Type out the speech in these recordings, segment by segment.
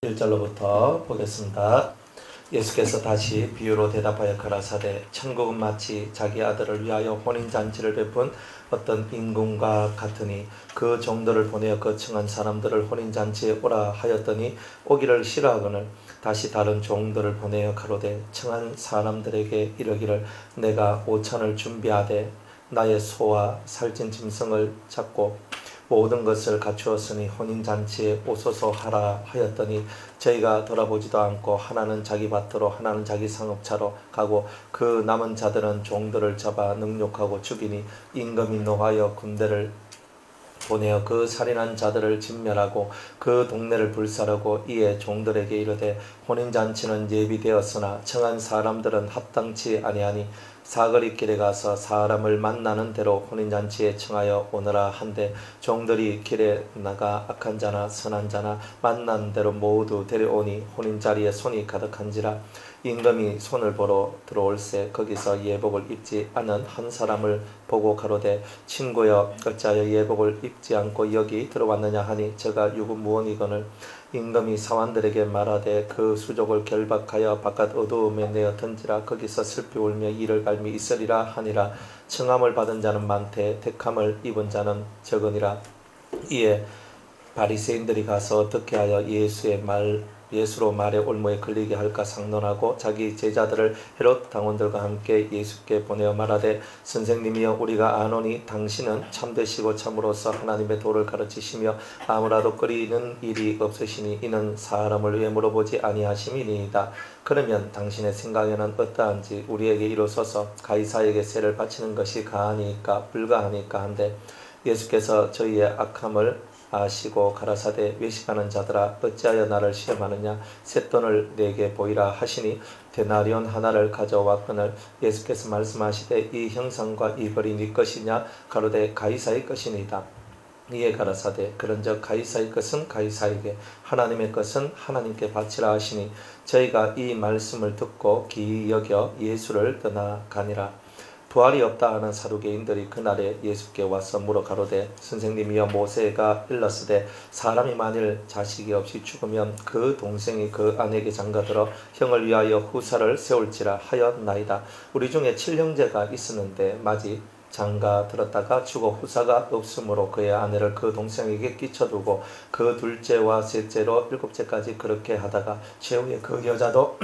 1절로부터 보겠습니다. 예수께서 다시 비유로 대답하여 가라사대 천국은 마치 자기 아들을 위하여 혼인잔치를 베푼 어떤 임금과 같으니 그 종들을 보내어 그 청한 사람들을 혼인잔치에 오라 하였더니 오기를 싫어하거늘 다시 다른 종들을 보내어 가로되 청한 사람들에게 이르기를 내가 오찬을 준비하되 나의 소와 살찐 짐승을 잡고 모든 것을 갖추었으니 혼인잔치에 오소서 하라 하였더니 저희가 돌아보지도 않고 하나는 자기 밭으로 하나는 자기 상업차로 가고 그 남은 자들은 종들을 잡아 능욕하고 죽이니 임금이 노하여 군대를 보내어 그 살인한 자들을 진멸하고 그 동네를 불사르고 이에 종들에게 이르되 혼인잔치는 예비되었으나 청한 사람들은 합당치 아니하니 사거리 길에 가서 사람을 만나는 대로 혼인잔치에 청하여 오너라 한데 종들이 길에 나가 악한 자나 선한 자나 만난 대로 모두 데려오니 혼인자리에 손이 가득한지라 임금이 손을 보러 들어올새 거기서 예복을 입지 않은 한 사람을 보고 가로되 친구여 어찌하여 예복을 입지 않고 여기 들어왔느냐 하니 저가 유구무원이거늘 임금이 사환들에게 말하되 그 수족을 결박하여 바깥 어두움에 내어 던지라 거기서 슬피 울며 이를 갈미 있으리라 하니라. 청함을 받은 자는 많되 택함을 입은 자는 적으니라. 이에 바리새인들이 가서 어떻게 하여 예수로 말의 올무에 걸리게 할까 상론하고 자기 제자들을 헤롯 당원들과 함께 예수께 보내어 말하되 선생님이여 우리가 아노니 당신은 참되시고 참으로서 하나님의 도를 가르치시며 아무라도 꺼리는 일이 없으시니 이는 사람을 위해 물어보지 아니하심이니이다. 그러면 당신의 생각에는 어떠한지 우리에게 이루소서. 가이사에게 세를 바치는 것이 가하니까 불가하니까 한데 예수께서 저희의 악함을 아시고 가라사대 외식하는 자들아 어찌하여 나를 시험하느냐 쇳돈을 내게 보이라 하시니 데나리온 하나를 가져왔거늘 예수께서 말씀하시되 이 형상과 이 벌이 네 것이냐 가로되 가이사의 것이니이다. 이에 가라사대 그런즉 가이사의 것은 가이사에게 하나님의 것은 하나님께 바치라 하시니 저희가 이 말씀을 듣고 기이 여겨 예수를 떠나가니라. 부활이 없다 하는 사두개인들이 그날에 예수께 와서 물어 가로되 선생님이여 모세가 일렀으되 사람이 만일 자식이 없이 죽으면 그 동생이 그 아내에게 장가들어 형을 위하여 후사를 세울지라 하였나이다. 우리 중에 7형제가 있었는데 마지 장가 들었다가 죽어 후사가 없으므로 그의 아내를 그 동생에게 끼쳐두고 그 둘째와 셋째로 7째까지 그렇게 하다가 최후에 그 여자도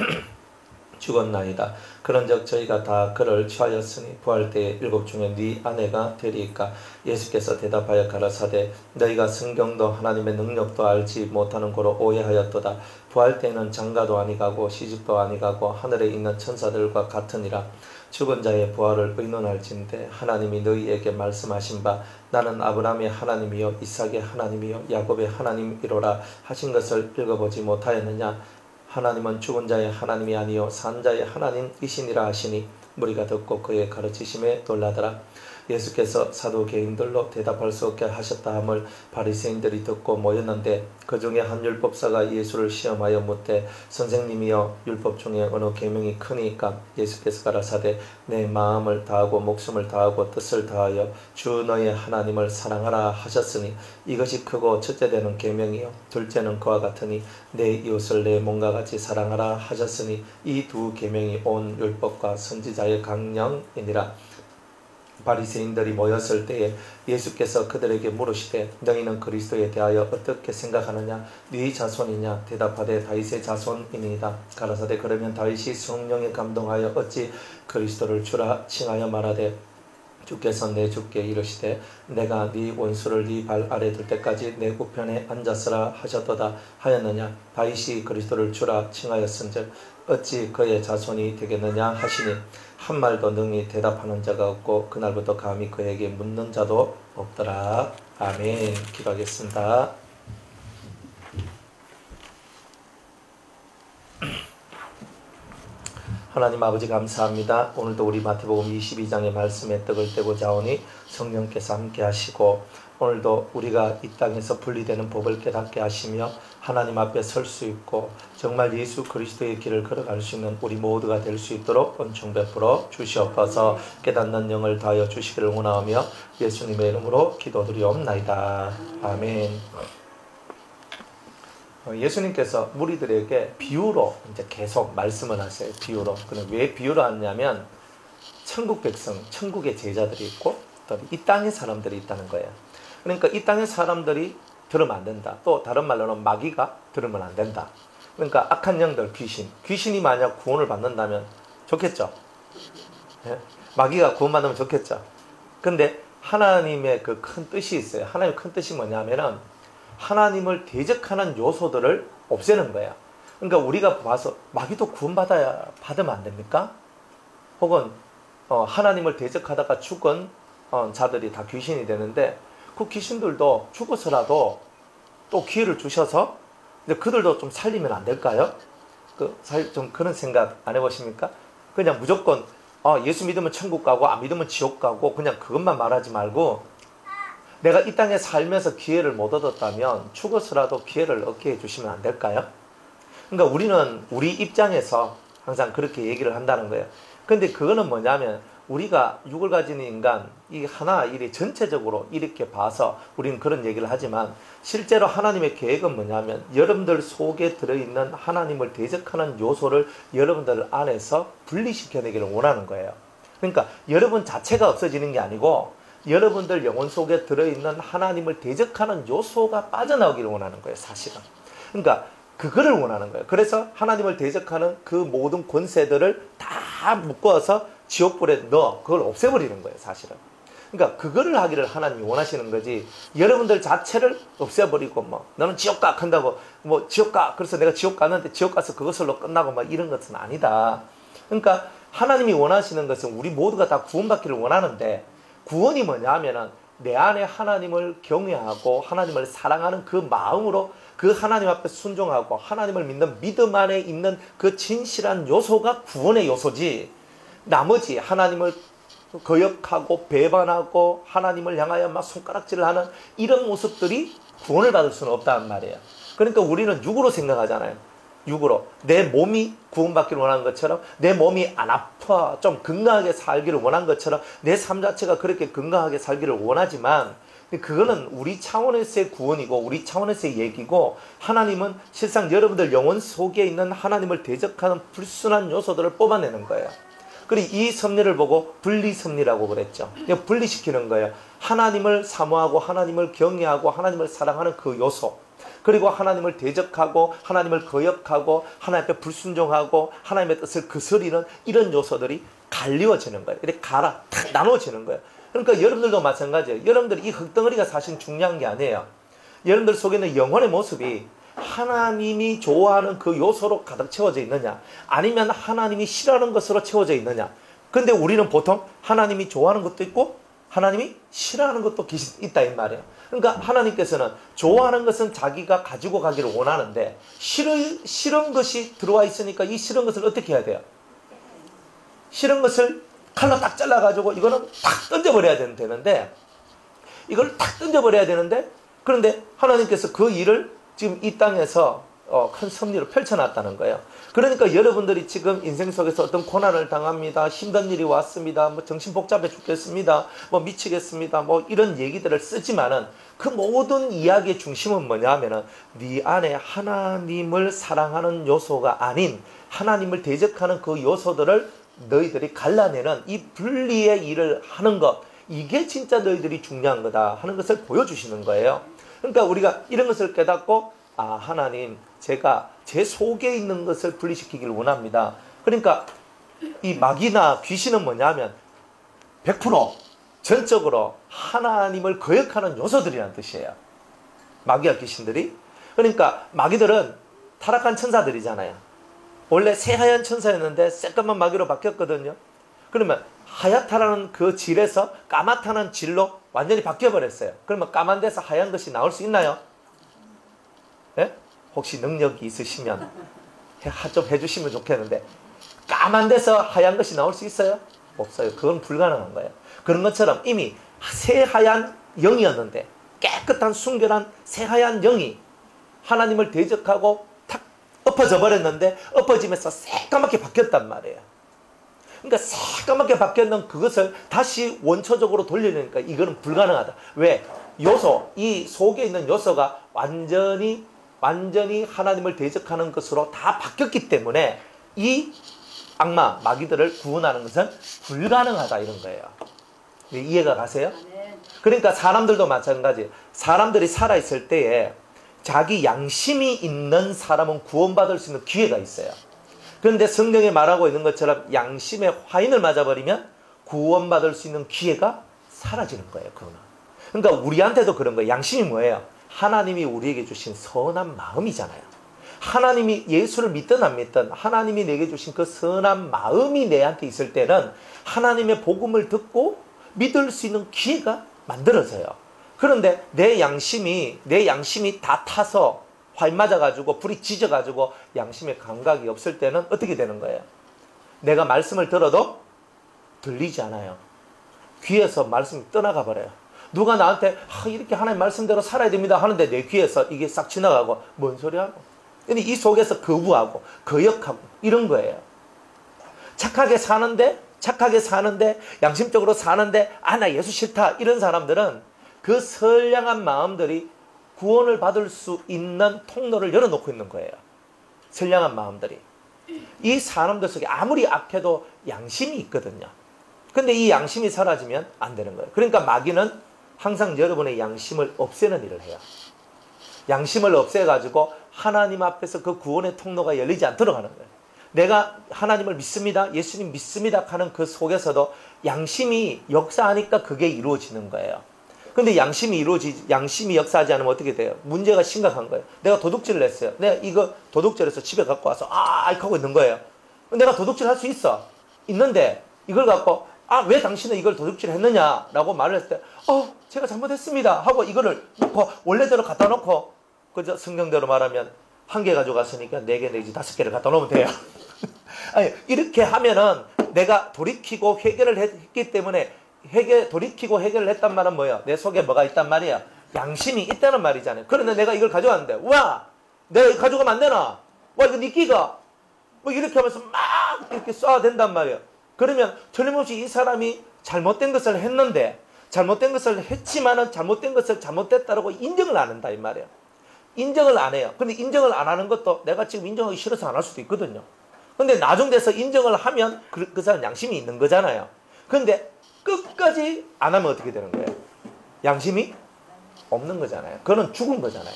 죽었나이다. 그런즉 저희가 다 그를 취하였으니 부활 때에 7 중에 네 아내가 되리이까. 예수께서 대답하여 가라사대 너희가 성경도 하나님의 능력도 알지 못하는 고로 오해하였도다. 부활 때에는 장가도 아니가고 시집도 아니가고 하늘에 있는 천사들과 같으니라. 죽은 자의 부활을 의논할진대 하나님이 너희에게 말씀하신 바 나는 아브라함의 하나님이요 이삭의 하나님이요 야곱의 하나님이로라 하신 것을 읽어보지 못하였느냐. 하나님은 죽은 자의 하나님이 아니요 산 자의 하나님이시니라 하시니 무리가 듣고 그의 가르치심에 놀라더라. 예수께서 사두개인들로 대답할 수 없게 하셨다 함을 바리새인들이 듣고 모였는데 그 중에 한 율법사가 예수를 시험하여 묻되 선생님이여 율법 중에 어느 계명이 크니까. 예수께서 가라사대 내 마음을 다하고 목숨을 다하고 뜻을 다하여 주 너의 하나님을 사랑하라 하셨으니 이것이 크고 첫째 되는 계명이요 둘째는 그와 같으니 내 이웃을 내 몸과 같이 사랑하라 하셨으니 이 두 계명이 온 율법과 선지자의 강령이니라. 바리새인들이 모였을 때에 예수께서 그들에게 물으시되 너희는 그리스도에 대하여 어떻게 생각하느냐. 네 자손이냐. 대답하되 다윗의 자손이니이다. 가라사대 그러면 다윗이 성령에 감동하여 어찌 그리스도를 주라 칭하여 말하되 주께서 내 주께 이르시되 내가 네 원수를 네 발 아래 둘 때까지 내 우편에 앉았으라 하셨도다 하였느냐. 다윗이 그리스도를 주라 칭하였은즉 어찌 그의 자손이 되겠느냐 하시니 한 말도 능히 대답하는 자가 없고 그날부터 감히 그에게 묻는 자도 없더라. 아멘. 기도하겠습니다. 하나님 아버지 감사합니다. 오늘도 우리 마태복음 22장의 말씀에 떡을 떼고자 오니 성령께서 함께 하시고 오늘도 우리가 이 땅에서 분리되는 법을 깨닫게 하시며 하나님 앞에 설 수 있고 정말 예수 그리스도의 길을 걸어갈 수 있는 우리 모두가 될 수 있도록 은총 베풀어 주시옵소서. 깨닫는 영을 다하여 주시기를 원하오며 예수님의 이름으로 기도드리옵나이다. 아멘. 예수님께서 무리들에게 비유로 이제 계속 말씀을 하세요. 비유로. 그럼 왜 비유로 하냐면 천국 백성, 천국의 제자들이 있고 또 이 땅의 사람들이 있다는 거예요. 그러니까 이 땅의 사람들이 들으면 안 된다. 또 다른 말로는 마귀가 들으면 안 된다. 그러니까 악한 영들, 귀신이 만약 구원을 받는다면 좋겠죠. 예? 마귀가 구원받으면 좋겠죠. 근데 하나님의 그 큰 뜻이 있어요. 하나님의 큰 뜻이 뭐냐면은 하나님을 대적하는 요소들을 없애는 거야. 그러니까 우리가 봐서 마귀도 받으면 안 됩니까? 혹은 하나님을 대적하다가 죽은 자들이 다 귀신이 되는데 그 귀신들도 죽어서라도 또 기회를 주셔서 이제 그들도 좀 살리면 안 될까요? 좀 그런 생각 안 해보십니까? 그냥 무조건 예수 믿으면 천국 가고 안 믿으면 지옥 가고 그냥 그것만 말하지 말고 내가 이 땅에 살면서 기회를 못 얻었다면 죽어서라도 기회를 얻게 해주시면 안 될까요? 그러니까 우리는 우리 입장에서 항상 그렇게 얘기를 한다는 거예요. 근데 그거는 뭐냐면 우리가 육을 가진 인간 이 하나 일이 전체적으로 이렇게 봐서 우리는 그런 얘기를 하지만 실제로 하나님의 계획은 뭐냐면 여러분들 속에 들어있는 하나님을 대적하는 요소를 여러분들 안에서 분리시켜내기를 원하는 거예요. 그러니까 여러분 자체가 없어지는 게 아니고 여러분들 영혼 속에 들어있는 하나님을 대적하는 요소가 빠져나오기를 원하는 거예요. 사실은. 그러니까 그거를 원하는 거예요. 그래서 하나님을 대적하는 그 모든 권세들을 다 묶어서 지옥불에 넣어 그걸 없애버리는 거예요. 사실은. 그러니까 그거를 하기를 하나님이 원하시는 거지 여러분들 자체를 없애버리고 너는 지옥 가 한다고 지옥 가 그래서 내가 지옥 가는데 지옥 가서 그것으로 끝나고 이런 것은 아니다. 그러니까 하나님이 원하시는 것은 우리 모두가 다 구원받기를 원하는데 구원이 뭐냐 하면은 내 안에 하나님을 경외하고 하나님을 사랑하는 그 마음으로 그 하나님 앞에 순종하고 하나님을 믿는 믿음 안에 있는 그 진실한 요소가 구원의 요소지 나머지 하나님을 거역하고 배반하고 하나님을 향하여 막 손가락질을 하는 이런 모습들이 구원을 받을 수는 없다는 말이에요. 그러니까 우리는 육으로 생각하잖아요. 육으로 내 몸이 구원받기를 원하는 것처럼 내 몸이 안 아파 좀 건강하게 살기를 원한 것처럼 내 삶 자체가 그렇게 건강하게 살기를 원하지만 그거는 우리 차원에서의 구원이고 우리 차원에서의 얘기고 하나님은 실상 여러분들 영혼 속에 있는 하나님을 대적하는 불순한 요소들을 뽑아내는 거예요. 그리고 이 섭리를 보고 분리섭리라고 그랬죠. 분리시키는 거예요. 하나님을 사모하고 하나님을 경외하고 하나님을 사랑하는 그 요소 그리고 하나님을 대적하고 하나님을 거역하고 하나님 앞에 불순종하고 하나님의 뜻을 거스리는 이런 요소들이 갈리워지는 거예요. 이렇게 탁 나눠지는 거예요. 그러니까 여러분들도 마찬가지예요. 여러분들 이 흙덩어리가 사실 중요한 게 아니에요. 여러분들 속에 있는 영혼의 모습이 하나님이 좋아하는 그 요소로 가득 채워져 있느냐 아니면 하나님이 싫어하는 것으로 채워져 있느냐. 근데 우리는 보통 하나님이 좋아하는 것도 있고 하나님이 싫어하는 것도 있다 이 말이에요. 그러니까 하나님께서는 좋아하는 것은 자기가 가지고 가기를 원하는데 싫은 것이 들어와 있으니까 이 싫은 것을 어떻게 해야 돼요? 싫은 것을 칼로 딱 잘라가지고 이거는 탁 던져버려야 되는데 이걸 탁 던져버려야 되는데 그런데 하나님께서 그 일을 지금 이 땅에서 큰 섭리로 펼쳐놨다는 거예요. 그러니까 여러분들이 지금 인생 속에서 어떤 고난을 당합니다. 힘든 일이 왔습니다. 정신 복잡해 죽겠습니다. 미치겠습니다. 이런 얘기들을 쓰지만은 그 모든 이야기의 중심은 뭐냐 하면은 네 안에 하나님을 사랑하는 요소가 아닌 하나님을 대적하는 그 요소들을 너희들이 갈라내는 이 분리의 일을 하는 것 이게 진짜 너희들이 중요한 거다 하는 것을 보여주시는 거예요. 그러니까 우리가 이런 것을 깨닫고 하나님 제가 제 속에 있는 것을 분리시키기를 원합니다. 그러니까 이 마귀나 귀신은 뭐냐면 100% 전적으로 하나님을 거역하는 요소들이라는 뜻이에요. 마귀와 귀신들이. 그러니까 마귀들은 타락한 천사들이잖아요. 원래 새하얀 천사였는데 새까만 마귀로 바뀌었거든요. 그러면 하얗다라는 그 질에서 까맣다는 질로 완전히 바뀌어버렸어요. 그러면 까만 데서 하얀 것이 나올 수 있나요? 예? 혹시 능력이 있으시면 좀 해주시면 좋겠는데 까만 데서 하얀 것이 나올 수 있어요? 없어요. 그건 불가능한 거예요. 그런 것처럼 이미 새하얀 영이었는데 깨끗한 순결한 새하얀 영이 하나님을 대적하고 탁 엎어져 버렸는데 엎어지면서 새까맣게 바뀌었단 말이에요. 그러니까 새까맣게 바뀌었는 그것을 다시 원초적으로 돌리려니까 이거는 불가능하다. 왜? 이 속에 있는 요소가 완전히 완전히 하나님을 대적하는 것으로 다 바뀌었기 때문에 이 악마, 마귀들을 구원하는 것은 불가능하다 이런 거예요. 이해가 가세요? 그러니까 사람들도 마찬가지. 사람들이 살아있을 때에 자기 양심이 있는 사람은 구원받을 수 있는 기회가 있어요. 그런데 성경에 말하고 있는 것처럼 양심의 화인을 맞아버리면 구원받을 수 있는 기회가 사라지는 거예요. 그거는. 그러니까 우리한테도 그런 거예요. 양심이 뭐예요? 하나님이 우리에게 주신 선한 마음이잖아요. 하나님이 예수를 믿든 안 믿든 하나님이 내게 주신 그 선한 마음이 내한테 있을 때는 하나님의 복음을 듣고 믿을 수 있는 기회가 만들어져요. 그런데 내 양심이 다 타서 화인 맞아가지고 불이 지져가지고 양심의 감각이 없을 때는 어떻게 되는 거예요? 내가 말씀을 들어도 들리지 않아요. 귀에서 말씀이 떠나가 버려요. 누가 나한테 이렇게 하나님 말씀대로 살아야 됩니다 하는데 내 귀에서 이게 싹 지나가고 뭔 소리 하고. 근데 이 속에서 거부하고 거역하고 이런 거예요. 착하게 사는데 양심적으로 사는데 나 예수 싫다 이런 사람들은 그 선량한 마음들이 구원을 받을 수 있는 통로를 열어놓고 있는 거예요. 선량한 마음들이. 이 사람들 속에 아무리 악해도 양심이 있거든요. 근데 이 양심이 사라지면 안 되는 거예요. 그러니까 마귀는 항상 여러분의 양심을 없애는 일을 해요. 양심을 없애가지고 하나님 앞에서 그 구원의 통로가 열리지 않도록 하는 거예요. 내가 하나님을 믿습니다. 예수님 믿습니다 하는 그 속에서도 양심이 역사하니까 그게 이루어지는 거예요. 근데 양심이 역사하지 않으면 어떻게 돼요? 문제가 심각한 거예요. 내가 도둑질을 했어요. 내가 이거 도둑질해서 집에 갖고 와서 하고 있는 거예요. 내가 도둑질 할 수 있어. 있는데 이걸 갖고 왜 당신은 이걸 도둑질 했느냐 라고 말을 했을 때 제가 잘못했습니다 하고 이거를 놓고 원래대로 갖다 놓고 그저 성경대로 말하면 1개 가져갔으니까 4개 내지 5개를 갖다 놓으면 돼요. 아니, 이렇게 하면은 내가 돌이키고 회개를 했기 때문에 돌이키고 해결을 했단 말은 뭐예요? 내 속에 뭐가 있단 말이야? 양심이 있다는 말이잖아요. 그런데 내가 이걸 가져왔는데 내가 이거 가져가면 안 되나? 이거 네 끼가 뭐 이렇게 하면서 막 이렇게 쏴야 된단 말이에요. 그러면 틀림없이 이 사람이 잘못된 것을 했는데 잘못된 것을 했지만은 잘못된 것을 잘못됐다라고 인정을 안 한다 이 말이에요. 인정을 안 해요. 근데 인정을 안 하는 것도 내가 지금 인정하기 싫어서 안 할 수도 있거든요. 근데 나중 돼서 인정을 하면 그 사람 양심이 있는 거잖아요. 근데 끝까지 안 하면 어떻게 되는 거예요? 양심이 없는 거잖아요. 그거는 죽은 거잖아요.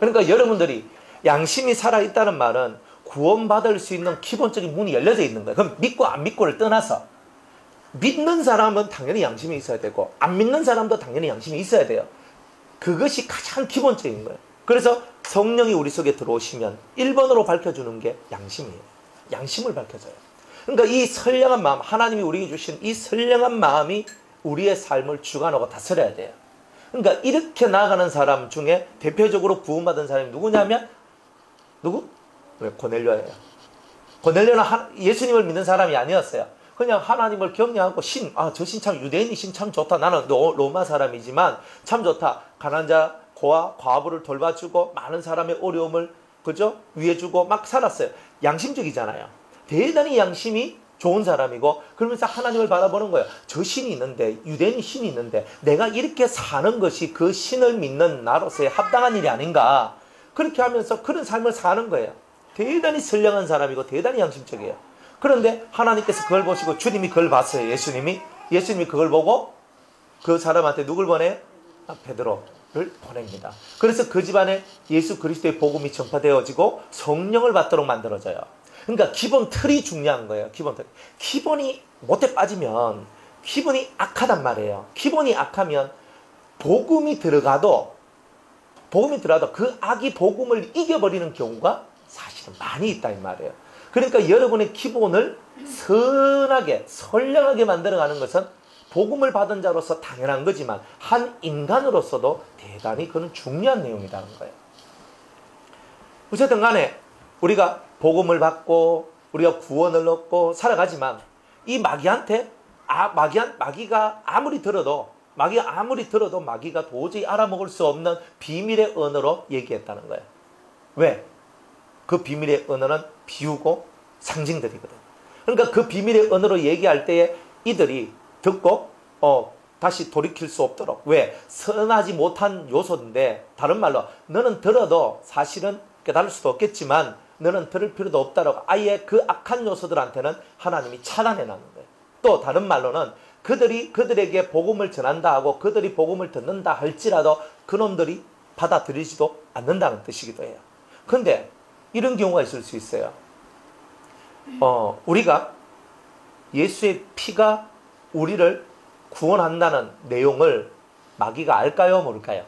그러니까 여러분들이 양심이 살아있다는 말은 구원받을 수 있는 기본적인 문이 열려져 있는 거예요. 그럼 믿고 안 믿고를 떠나서 믿는 사람은 당연히 양심이 있어야 되고 안 믿는 사람도 당연히 양심이 있어야 돼요. 그것이 가장 기본적인 거예요. 그래서 성령이 우리 속에 들어오시면 1번으로 밝혀주는 게 양심이에요. 양심을 밝혀줘요. 그러니까 이 선량한 마음, 하나님이 우리에게 주신 이 선량한 마음이 우리의 삶을 주관하고 다스려야 돼요. 그러니까 이렇게 나아가는 사람 중에 대표적으로 구원받은 사람이 누구냐면 누구? 고넬료예요. 고넬료는 예수님을 믿는 사람이 아니었어요. 그냥 하나님을 경외하고 저 신 참 유대인이 신 참 좋다. 나는 로마 사람이지만 참 좋다. 가난한 자, 고아, 과부를 돌봐주고 많은 사람의 어려움을 그죠? 위해주고 막 살았어요. 양심적이잖아요. 대단히 양심이 좋은 사람이고 그러면서 하나님을 바라보는 거예요. 저 신이 있는데 유대인이 신이 있는데 내가 이렇게 사는 것이 그 신을 믿는 나로서의 합당한 일이 아닌가. 그렇게 하면서 그런 삶을 사는 거예요. 대단히 선량한 사람이고 대단히 양심적이에요. 그런데 하나님께서 그걸 보시고 주님이 그걸 봤어요. 예수님이 그걸 보고 그 사람한테 누굴 보내요? 베드로를 보냅니다. 그래서 그 집안에 예수 그리스도의 복음이 전파되어지고 성령을 받도록 만들어져요. 그러니까 기본 틀이 중요한 거예요. 기본 틀. 기본이 못해 빠지면 기본이 악하단 말이에요. 기본이 악하면 복음이 들어가도 그 악이 복음을 이겨버리는 경우가 사실은 많이 있다 이 말이에요. 그러니까 여러분의 기본을 선하게 선량하게 만들어가는 것은 복음을 받은 자로서 당연한 거지만 한 인간으로서도 대단히 그건 중요한 내용이라는 거예요. 어쨌든 간에 우리가 복음을 받고 우리가 구원을 얻고 살아가지만 이 마귀한테 마귀가 아무리 들어도 마귀가 도저히 알아먹을 수 없는 비밀의 언어로 얘기했다는 거예요. 왜? 그 비밀의 언어는 비유고 상징들이거든. 그러니까 그 비밀의 언어로 얘기할 때에 이들이 듣고 다시 돌이킬 수 없도록. 왜? 선하지 못한 요소인데, 다른 말로 너는 들어도 사실은 깨달을 수도 없겠지만 너는 들을 필요도 없다라고 아예 그 악한 요소들한테는 하나님이 차단해 놨는 거예요. 또 다른 말로는 그들에게 복음을 전한다 하고 그들이 복음을 듣는다 할지라도 그놈들이 받아들이지도 않는다는 뜻이기도 해요. 그런데 이런 경우가 있을 수 있어요. 우리가 예수의 피가 우리를 구원한다는 내용을 마귀가 알까요? 모를까요?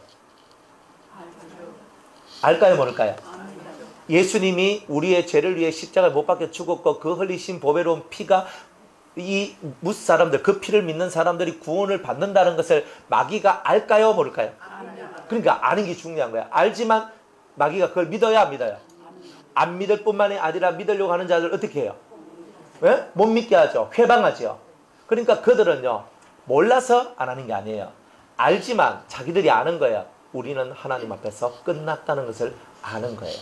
알까요? 모를까요? 예수님이 우리의 죄를 위해 십자가에 못 박혀 죽었고 그 흘리신 보배로운 피가 이 무사람들, 그 피를 믿는 사람들이 구원을 받는다는 것을 마귀가 알까요? 모를까요? 그러니까 아는 게 중요한 거야. 알지만 마귀가 그걸 믿어야 안 믿어요? 안 믿을 뿐만이 아니라 믿으려고 하는 자들 어떻게 해요? 왜? 못 믿게 하죠. 회방하죠. 그러니까 그들은요, 몰라서 안 하는 게 아니에요. 알지만 자기들이 아는 거예요. 우리는 하나님 앞에서 끝났다는 것을 아는 거예요.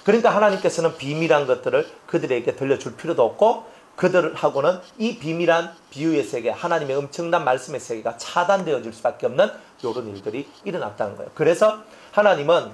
그러니까 하나님께서는 비밀한 것들을 그들에게 들려줄 필요도 없고 그들하고는 이 비밀한 비유의 세계, 하나님의 엄청난 말씀의 세계가 차단되어질 수밖에 없는 이런 일들이 일어났다는 거예요. 그래서 하나님은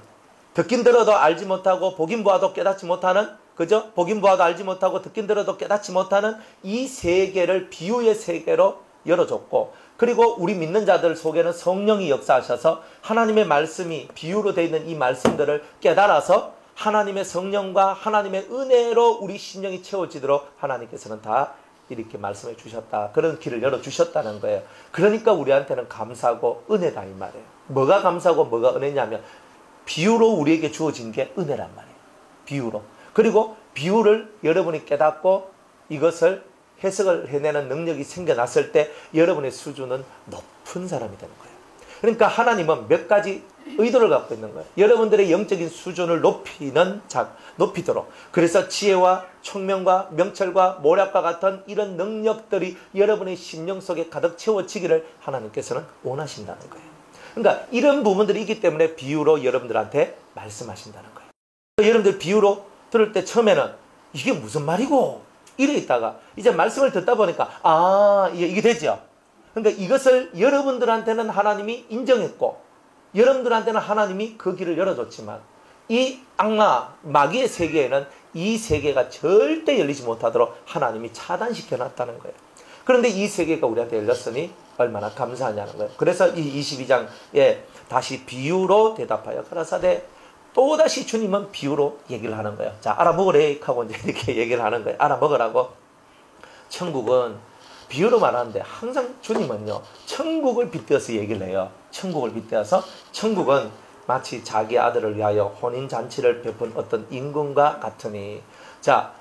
듣긴 들어도 알지 못하고 보긴 보아도 깨닫지 못하는, 그죠? 보긴 보아도 알지 못하고 듣긴 들어도 깨닫지 못하는 이 세계를 비유의 세계로 열어줬고, 그리고 우리 믿는 자들 속에는 성령이 역사하셔서 하나님의 말씀이 비유로 되어 있는 이 말씀들을 깨달아서 하나님의 성령과 하나님의 은혜로 우리 심령이 채워지도록 하나님께서는 다 이렇게 말씀해 주셨다. 그런 길을 열어주셨다는 거예요. 그러니까 우리한테는 감사하고 은혜다 이 말이에요. 뭐가 감사하고 뭐가 은혜냐면 비유로 우리에게 주어진 게 은혜란 말이에요. 비유로. 그리고 비유를 여러분이 깨닫고 이것을 해석을 해내는 능력이 생겨났을 때 여러분의 수준은 높은 사람이 되는 거예요. 그러니까 하나님은 몇 가지 의도를 갖고 있는 거예요. 여러분들의 영적인 수준을 높이도록. 그래서 지혜와 총명과 명철과 모략과 같은 이런 능력들이 여러분의 심령 속에 가득 채워지기를 하나님께서는 원하신다는 거예요. 그러니까 이런 부분들이 있기 때문에 비유로 여러분들한테 말씀하신다는 거예요. 여러분들 비유로 들을 때 처음에는 이게 무슨 말이고 이래 있다가 이제 말씀을 듣다 보니까 이게 되죠. 그러니까 이것을 여러분들한테는 하나님이 인정했고 여러분들한테는 하나님이 그 길을 열어줬지만 이 악마, 마귀의 세계에는 이 세계가 절대 열리지 못하도록 하나님이 차단시켜놨다는 거예요. 그런데 이 세계가 우리한테 열렸으니 얼마나 감사하냐는 거예요. 그래서 이 22장에 다시 비유로 대답하여 가라사대 또다시 주님은 비유로 얘기를 하는 거예요. 자, 알아먹으래 하고 이제 이렇게 얘기를 하는 거예요. 알아먹으라고. 천국은 비유로 말하는데 항상 주님은요, 천국을 빗대어서 얘기를 해요. 천국을 빗대어서 천국은 마치 자기 아들을 위하여 혼인잔치를 베푼 어떤 임금과 같으니, 자,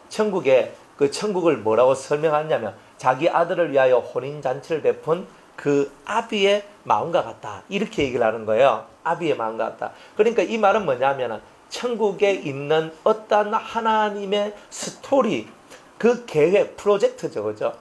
그 천국을 뭐라고 설명하냐면 자기 아들을 위하여 혼인잔치를 베푼 그 아비의 마음과 같다. 이렇게 얘기를 하는 거예요. 아비의 마음과 같다. 그러니까 이 말은 뭐냐면 천국에 있는 어떤 하나님의 스토리, 그 계획, 프로젝트죠. 그죠?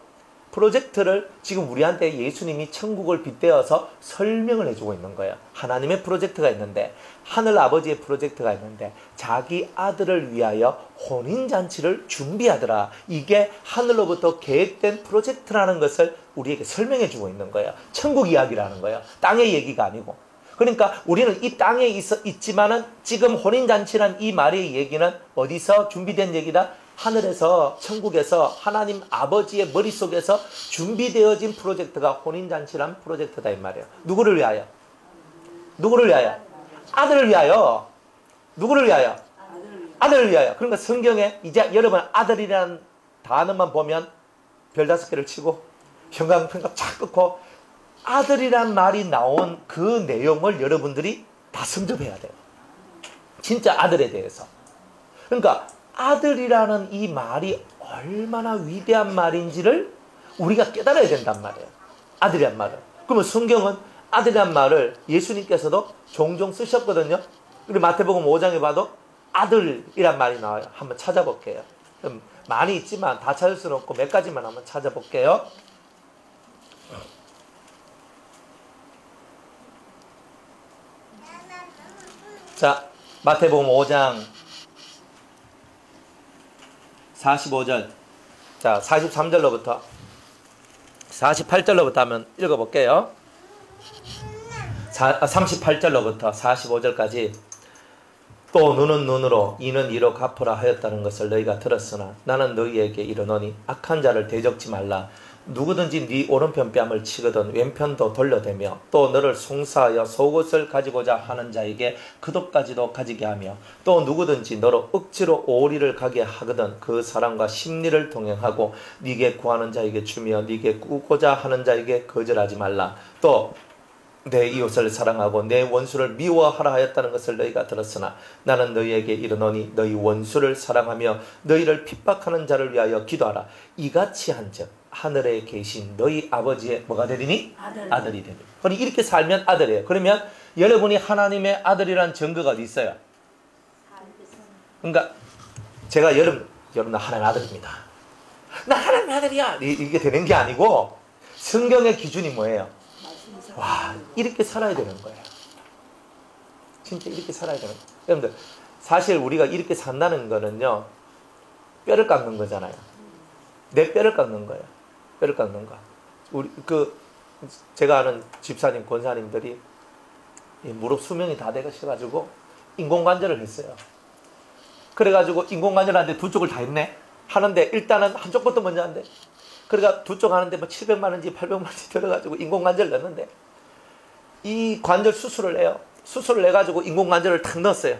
프로젝트를 지금 우리한테 예수님이 천국을 빗대어서 설명을 해주고 있는 거예요. 하나님의 프로젝트가 있는데, 하늘 아버지의 프로젝트가 있는데 자기 아들을 위하여 혼인잔치를 준비하더라. 이게 하늘로부터 계획된 프로젝트라는 것을 우리에게 설명해 주고 있는 거예요. 천국 이야기라는 거예요. 땅의 얘기가 아니고. 그러니까 우리는 이 땅에 있지만은 지금 혼인잔치란 이 말의 얘기는 어디서 준비된 얘기다? 하늘에서, 천국에서 하나님 아버지의 머릿속에서 준비되어진 프로젝트가 혼인잔치란 프로젝트다 이 말이에요. 누구를 위하여? 누구를 위하여? 아들을 위하여. 누구를 위하여? 아들을 위하여. 그러니까 성경에 이제 여러분 아들이라는 단어만 보면 별 5개를 치고 형광펜과 쫙 끊고 아들이란 말이 나온 그 내용을 여러분들이 다 성접해야 돼요. 진짜 아들에 대해서. 그러니까 아들이라는 이 말이 얼마나 위대한 말인지를 우리가 깨달아야 된단 말이에요. 아들이란 말을. 그러면 성경은 아들이란 말을 예수님께서도 종종 쓰셨거든요. 그리고 마태복음 5장에 봐도 아들이란 말이 나와요. 한번 찾아볼게요. 많이 있지만 다 찾을 수는 없고 몇 가지만 한번 찾아볼게요. 자, 마태복음 5장 45절. 자, 43절로부터 48절로부터 한번 읽어볼게요. 38절로부터 45절까지 또 눈은 눈으로 이는 이로 갚으라 하였다는 것을 너희가 들었으나 나는 너희에게 이르노니 악한 자를 대적지 말라. 누구든지 네 오른편 뺨을 치거든 왼편도 돌려대며 또 너를 송사하여 속옷을 가지고자 하는 자에게 그옷까지도 가지게 하며 또 누구든지 너로 억지로 오리를 가게 하거든 그 사람과 심리를 동행하고 네게 구하는 자에게 주며 네게 꾸고자 하는 자에게 거절하지 말라. 또 내 이웃을 사랑하고 내 원수를 미워하라 하였다는 것을 너희가 들었으나 나는 너희에게 이르노니 너희 원수를 사랑하며 너희를 핍박하는 자를 위하여 기도하라. 이같이 한즉 하늘에 계신 너희 아버지의 뭐가 되리니? 아들이 되리니. 그러니 이렇게 살면 아들이에요. 그러면 여러분이 하나님의 아들이란 증거가 어디 있어요? 그러니까 제가 여러분 하나님의 아들입니다. 나 하나님의 아들이야. 이게 되는 게 아니고 성경의 기준이 뭐예요? 와, 이렇게 살아야 되는 거예요. 진짜 이렇게 살아야 되는 거예요. 여러분들 사실 우리가 이렇게 산다는 거는요 뼈를 깎는 거잖아요. 내 뼈를 깎는 거예요. 뼈를 깎는 거. 우리 제가 아는 집사님 권사님들이 무릎 수명이 다 되셔가지고 인공관절을 했어요. 그래가지고 인공관절하는데 두 쪽을 다 했네. 하는데 일단은 한쪽부터 먼저 한대. 그러니까 두 쪽 하는데 뭐 700만 원인지 800만 원인지 들어가지고 인공관절 넣는데 이 관절 수술을 해요. 수술을 해가지고 인공관절을 탁 넣었어요.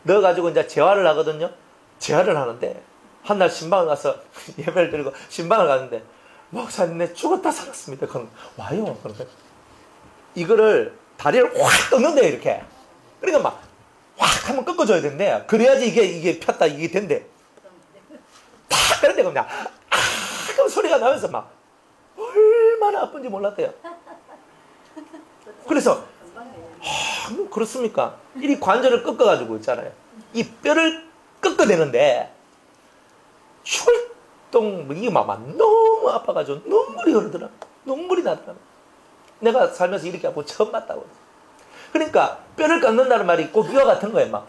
넣어가지고 이제 재활을 하거든요. 재활을 하는데 한날 신방을 가서 예배를 드리고 신방을 가는데 목사님 내 죽었다 살았습니다. 그럼 와요. 그러니까 이거를 다리를 확 꺾는데 이렇게. 그러니까 막 확 한번 꺾어줘야 된대. 그래야지 이게 폈다 이게 된대. 탁 그런데 그냥 그럼 소리가 나면서 막 얼마나 아픈지 몰랐대요. 그래서 뭐 그렇습니까? 이 관절을 꺾어가지고 있잖아요. 이 뼈를 꺾어대는데 출동 이게 막 너무 아파가지고 눈물이 흐르더라. 눈물이 나더라. 내가 살면서 이렇게 아프고 처음 봤다고. 그러니까 뼈를 깎는다는 말이 꼭 이와 같은 거예요. 막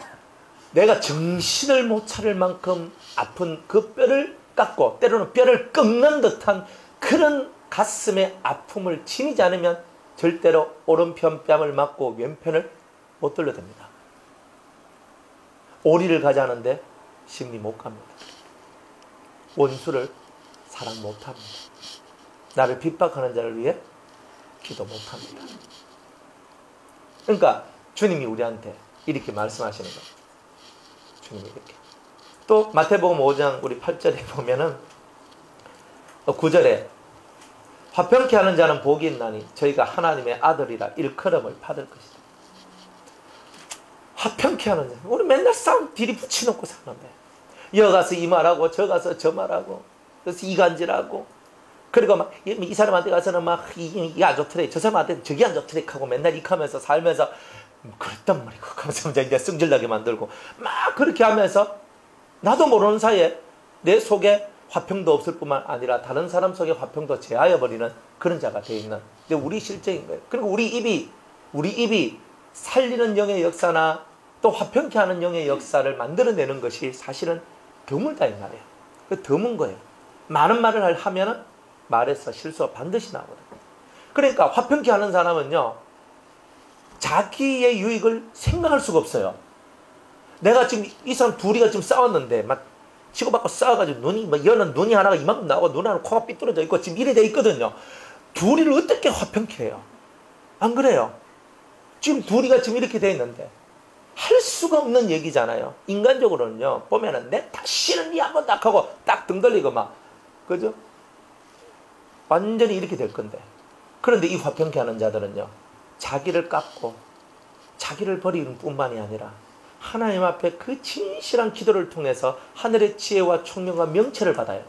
내가 정신을 못 차릴 만큼 아픈 그 뼈를 깎고 때로는 뼈를 꺾는 듯한 그런 가슴의 아픔을 지니지 않으면 절대로 오른편 뺨을 맞고 왼편을 못 돌려댑니다. 오리를 가자는데 심리 못 갑니다. 원수를 사랑 못 합니다. 나를 핍박하는 자를 위해 기도 못 합니다. 그러니까 주님이 우리한테 이렇게 말씀하시는 거예요. 주님이 이렇게. 또 마태복음 5장 우리 8절에 보면은 9절에 화평케 하는 자는 복이 있나니 저희가 하나님의 아들이라 일컬음을 받을 것이다. 화평케 하는 자. 우리 맨날 싸움 뒤리 붙여놓고 사는데 여 가서 이 말하고 저 가서 저 말하고 그래서 이간질하고 그리고 막 이 사람한테 가서는 막 이게 안 좋더래 저 사람한테 저기 안 좋더래 하고 맨날 이카면서 살면서 그랬단 말이고 하면서 이제 승질나게 만들고 막 그렇게 하면서 나도 모르는 사이에 내 속에 화평도 없을 뿐만 아니라 다른 사람 속에 화평도 제하여버리는 그런 자가 되어 있는 근데 우리 실정인 거예요. 그리고 우리 입이 살리는 영의 역사나 또 화평케 하는 영의 역사를 만들어내는 것이 사실은 드물다 이 말이에요. 그 드문 거예요. 많은 말을 하면은 말에서 실수가 반드시 나오거든요. 그러니까 화평케 하는 사람은요 자기의 유익을 생각할 수가 없어요. 내가 지금 이 사람 둘이가 지금 싸웠는데 막 치고받고 싸워가지고 눈이 막 여는 눈이 하나가 이만큼 나오고 눈 하나 코가 삐뚤어져 있고 지금 이래 돼 있거든요. 둘이를 어떻게 화평케 해요? 안 그래요? 지금 둘이가 지금 이렇게 돼 있는데 할 수가 없는 얘기잖아요. 인간적으로는요 보면은 내 다시는 니 한번 딱 하고 딱 등 돌리고 막 그죠? 완전히 이렇게 될 건데 그런데 이 화평케 하는 자들은요 자기를 깎고 자기를 버리는 뿐만이 아니라 하나님 앞에 그 진실한 기도를 통해서 하늘의 지혜와 총명과 명체를 받아요.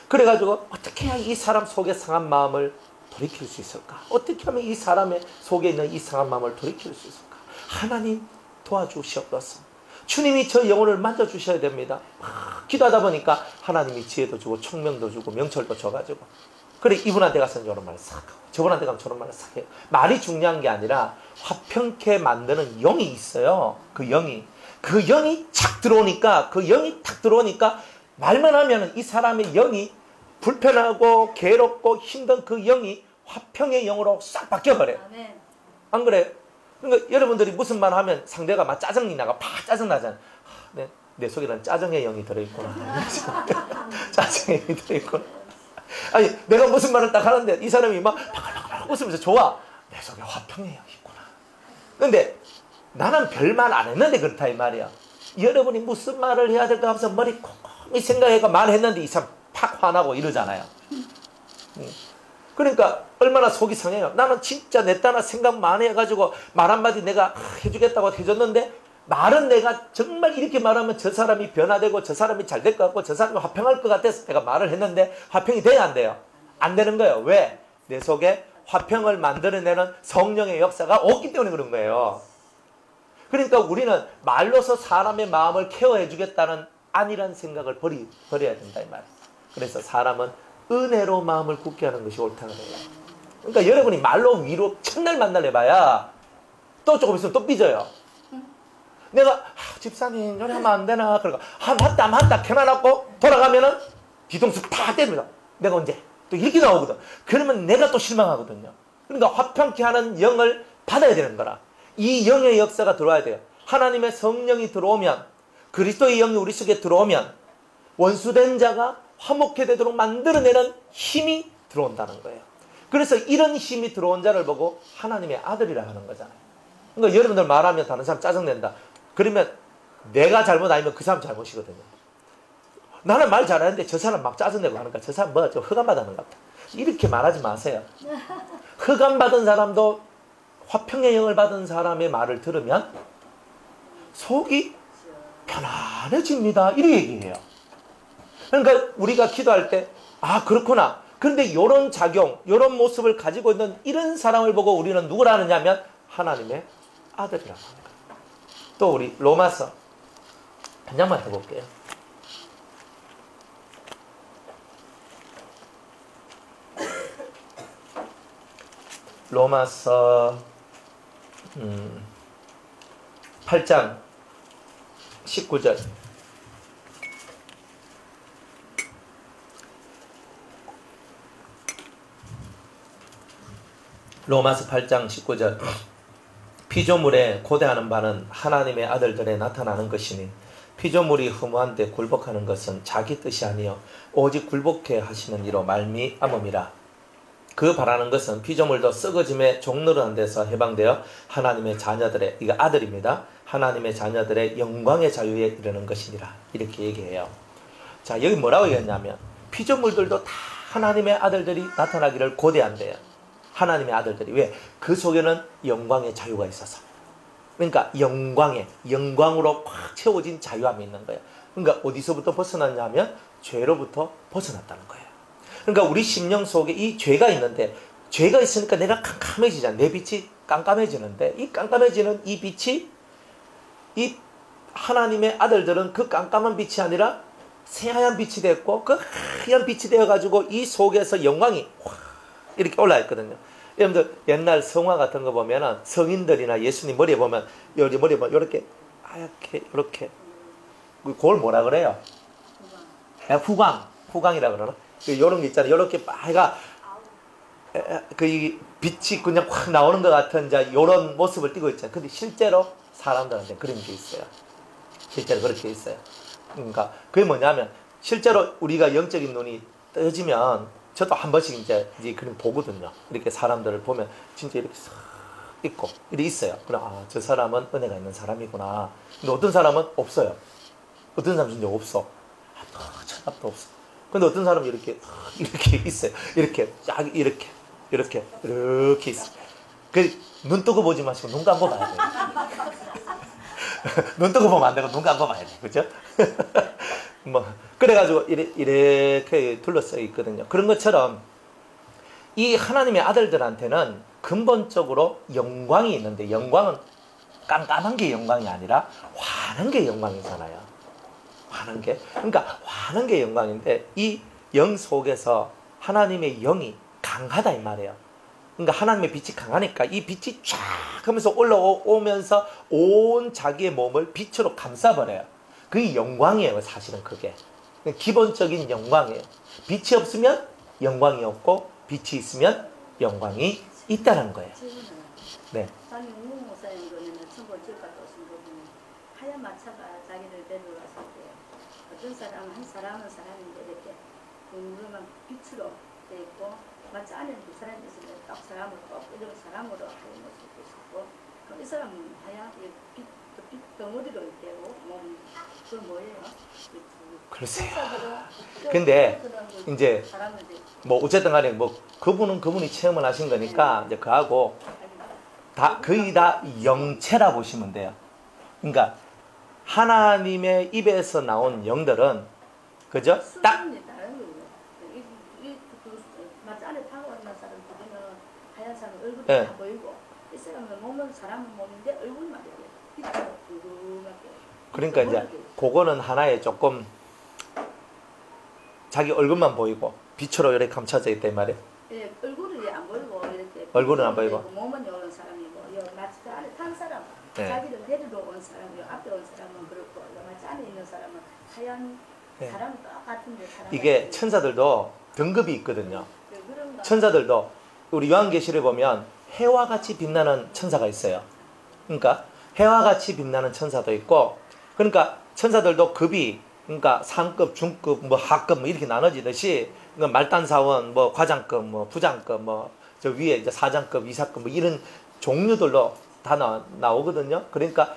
그래가지고 어떻게 해야 이 사람 속에 상한 마음을 돌이킬 수 있을까? 어떻게 하면 이 사람의 속에 있는 이 상한 마음을 돌이킬 수 있을까? 하나님 도와주시옵소서. 주님이 저 영혼을 만져주셔야 됩니다. 기도하다 보니까 하나님이 지혜도 주고 총명도 주고 명철도 줘가지고 그래 이분한테 가서는 저런 말을 싹 하고 저분한테 가면 저런 말을 싹 해요. 말이 중요한 게 아니라 화평케 만드는 영이 있어요. 그 영이 착 들어오니까 그 영이 탁 들어오니까 말만 하면 이 사람의 영이 불편하고 괴롭고 힘든 그 영이 화평의 영으로 싹 바뀌어버려요. 아멘. 안 그래요? 그러니까 여러분들이 무슨 말 하면 상대가 막 짜증이 나가 팍 짜증나잖아요. 내 속에는 짜증의 영이 들어있구나. 짜증의 영이 들어있구나. 아니 내가 무슨 말을 딱 하는데 이 사람이 막 팍팍팍 웃으면서 좋아. 내 속에 화평의 영이 있구나. 근데 나는 별말 안 했는데 그렇다 이 말이야. 여러분이 무슨 말을 해야 될까 하면서 머리 콩콩이 생각해가 말했는데 이 사람 팍 화나고 이러잖아요. 그러니까 얼마나 속이 상해요. 나는 진짜 내 따라 생각 많이 해가지고 말 한마디 내가 해주겠다고 해줬는데 말은 내가 정말 이렇게 말하면 저 사람이 변화되고 저 사람이 잘 될 것 같고 저 사람이 화평할 것 같아서 내가 말을 했는데 화평이 돼야 안 돼요? 안 되는 거예요. 왜? 내 속에 화평을 만들어내는 성령의 역사가 없기 때문에 그런 거예요. 그러니까 우리는 말로서 사람의 마음을 케어해 주겠다는 아니란 생각을 버려야 된다 이 말이에요. 그래서 사람은 은혜로 마음을 굳게 하는 것이 옳다 그래요. 그러니까 여러분이 말로 위로 첫날 만나려봐야 또 조금 있으면 또 삐져요. 내가 집사님 이래 하면 안 되나 그러니까 맞다 켜놔놓고 돌아가면은 뒤통수 팍 때립니다. 내가 언제 또 이렇게 나오거든. 그러면 내가 또 실망하거든요. 그러니까 화평케 하는 영을 받아야 되는 거라. 이 영의 역사가 들어와야 돼요. 하나님의 성령이 들어오면 그리스도의 영이 우리 속에 들어오면 원수된 자가 화목해 되도록 만들어내는 힘이 들어온다는 거예요. 그래서 이런 힘이 들어온 자를 보고 하나님의 아들이라 하는 거잖아요. 그러니까 여러분들 말하면 다른 사람 짜증낸다. 그러면 내가 잘못 아니면 그 사람 잘못이거든요. 나는 말 잘하는데 저 사람 막 짜증내고 하니까 저 사람 뭐 좀 흑암받는 것 같다. 이렇게 말하지 마세요. 흑암받은 사람도 화평의 영을 받은 사람의 말을 들으면 속이 편안해집니다. 이렇게 얘기해요. 그러니까 우리가 기도할 때 아 그렇구나. 그런데 이런 작용, 이런 모습을 가지고 있는 이런 사람을 보고 우리는 누구라 하느냐면 하나님의 아들이라고 합니다. 또 우리 로마서 한 장만 해볼게요. 로마서 8장 19절. 로마서 8장 19절. 피조물에 고대하는 바는 하나님의 아들들에 나타나는 것이니 피조물이 허무한데 굴복하는 것은 자기 뜻이 아니요 오직 굴복해 하시는 이로 말미암음이라. 그 바라는 것은 피조물도 썩어짐의 종노릇한 데서 해방되어 하나님의 자녀들의, 이거 아들입니다. 하나님의 자녀들의 영광의 자유에 이르는 것이니라. 이렇게 얘기해요. 자, 여기 뭐라고 얘기했냐면 피조물들도 다 하나님의 아들들이 나타나기를 고대한대요. 하나님의 아들들이. 왜? 그 속에는 영광의 자유가 있어서. 그러니까 영광으로 꽉 채워진 자유함이 있는 거예요. 그러니까 어디서부터 벗어났냐면 죄로부터 벗어났다는 거예요. 그러니까 우리 심령 속에 이 죄가 있는데 죄가 있으니까 내가 깜깜해지잖아. 내 빛이 깜깜해지는데 이 깜깜해지는 이 빛이 이 하나님의 아들들은 그 깜깜한 빛이 아니라 새하얀 빛이 됐고 그 하얀 빛이 되어가지고 이 속에서 영광이 확 이렇게 올라있거든요. 여러분들 옛날 성화 같은 거 보면은 성인들이나 예수님 머리에 보면 여기 머리에 보면 이렇게 하얗게 이렇게 그걸 뭐라 그래요? 후광이라 그러나? 요런 게 있잖아요. 요렇게 빨가 그 빛이 그냥 확 나오는 것 같은 자 요런 모습을 띠고 있잖아요. 근데 실제로 사람들한테 그런 게 있어요. 실제로 그렇게 있어요. 그러니까 그게 뭐냐면 실제로 우리가 영적인 눈이 떠지면 저도 한 번씩 이제 그런 보거든요. 이렇게 사람들을 보면 진짜 이렇게 싹 있고 이렇게 있어요. 그럼 아, 저 사람은 은혜가 있는 사람이구나. 근데 어떤 사람은 없어요. 어떤 사람은 진짜 없어. 천합도 없어. 근데 어떤 사람은 이렇게 있어요. 이렇게 쫙 이렇게 있어. 그 눈 뜨고 보지 마시고 눈 감고 봐야 돼요. 눈 뜨고 보면 안 되고 눈 감고 봐야 돼. 그죠? 뭐 그래가지고 이렇게 둘러싸여 있거든요. 그런 것처럼 이 하나님의 아들들한테는 근본적으로 영광이 있는데 영광은 깜깜한 게 영광이 아니라 환한 게 영광이잖아요. 환한 게. 그러니까 환한 게 영광인데 이 영 속에서 하나님의 영이 강하다 이 말이에요. 그러니까 하나님의 빛이 강하니까 이 빛이 쫙 하면서 올라오면서 온 자기의 몸을 빛으로 감싸버려요. 그게 영광이에요. 사실은 그게. 기본적인 영광이에요. 빛이 없으면 영광이 없고 빛이 있으면 영광이 있다는 거예요. 네. 당연히 목사님 그러면 천국 집 갔다 오신 분이 하얀 마차가 자기를 데려왔을 때 어떤 사람 한 사람은 사람인데 이렇게 궁금한 빛으로 돼 있고 마차 안에는 두 사람이 있으면 딱 사람을 꼭 이런 사람으로 하얀 모습이 있었고 그럼 이 사람은 하얀 빛 덩어리로 있대고 그 뭐예요? 글쎄요. 근데 이제 뭐 어쨌든 간에 뭐 그분은 그분이 체험을 하신 거니까 이제 그하고 다 거의 다 영체라 보시면 돼요. 그러니까 하나님의 입에서 나온 영들은 그죠? 딱 마차 안에 타고 있는 사람 보면 하얀 사람 얼굴이 네. 다 보이고 이 사람은 몸은 사람은 몸인데 얼굴만 이렇게 궁금하게. 그러니까 이제 그거는 하나의 조금 자기 얼굴만 보이고 빛으로 이렇게 감춰져 있단 말이에요. 예, 얼굴이 안 보이고 이렇게 얼굴은 안 보이고 몸은 여는 사람이고 여 마차 안에 탄 사람 네. 자기를 데리러 온 사람 여 앞에 온 사람은 그렇고 여 마차 안에 있는 사람은 하얀 네. 사람은 똑같은데 사람 이게 천사들도 등급이 있거든요. 천사들도 우리 요한계시를 보면 해와 같이 빛나는 천사가 있어요. 그러니까 해와 같이 빛나는 천사도 있고 그러니까 천사들도 급이 그러니까 상급, 중급, 뭐 하급 뭐 이렇게 나눠지듯이 말단사원, 뭐 과장급, 뭐 부장급, 뭐 저 위에 이제 사장급, 이사급 뭐 이런 종류들로 다 나오거든요. 그러니까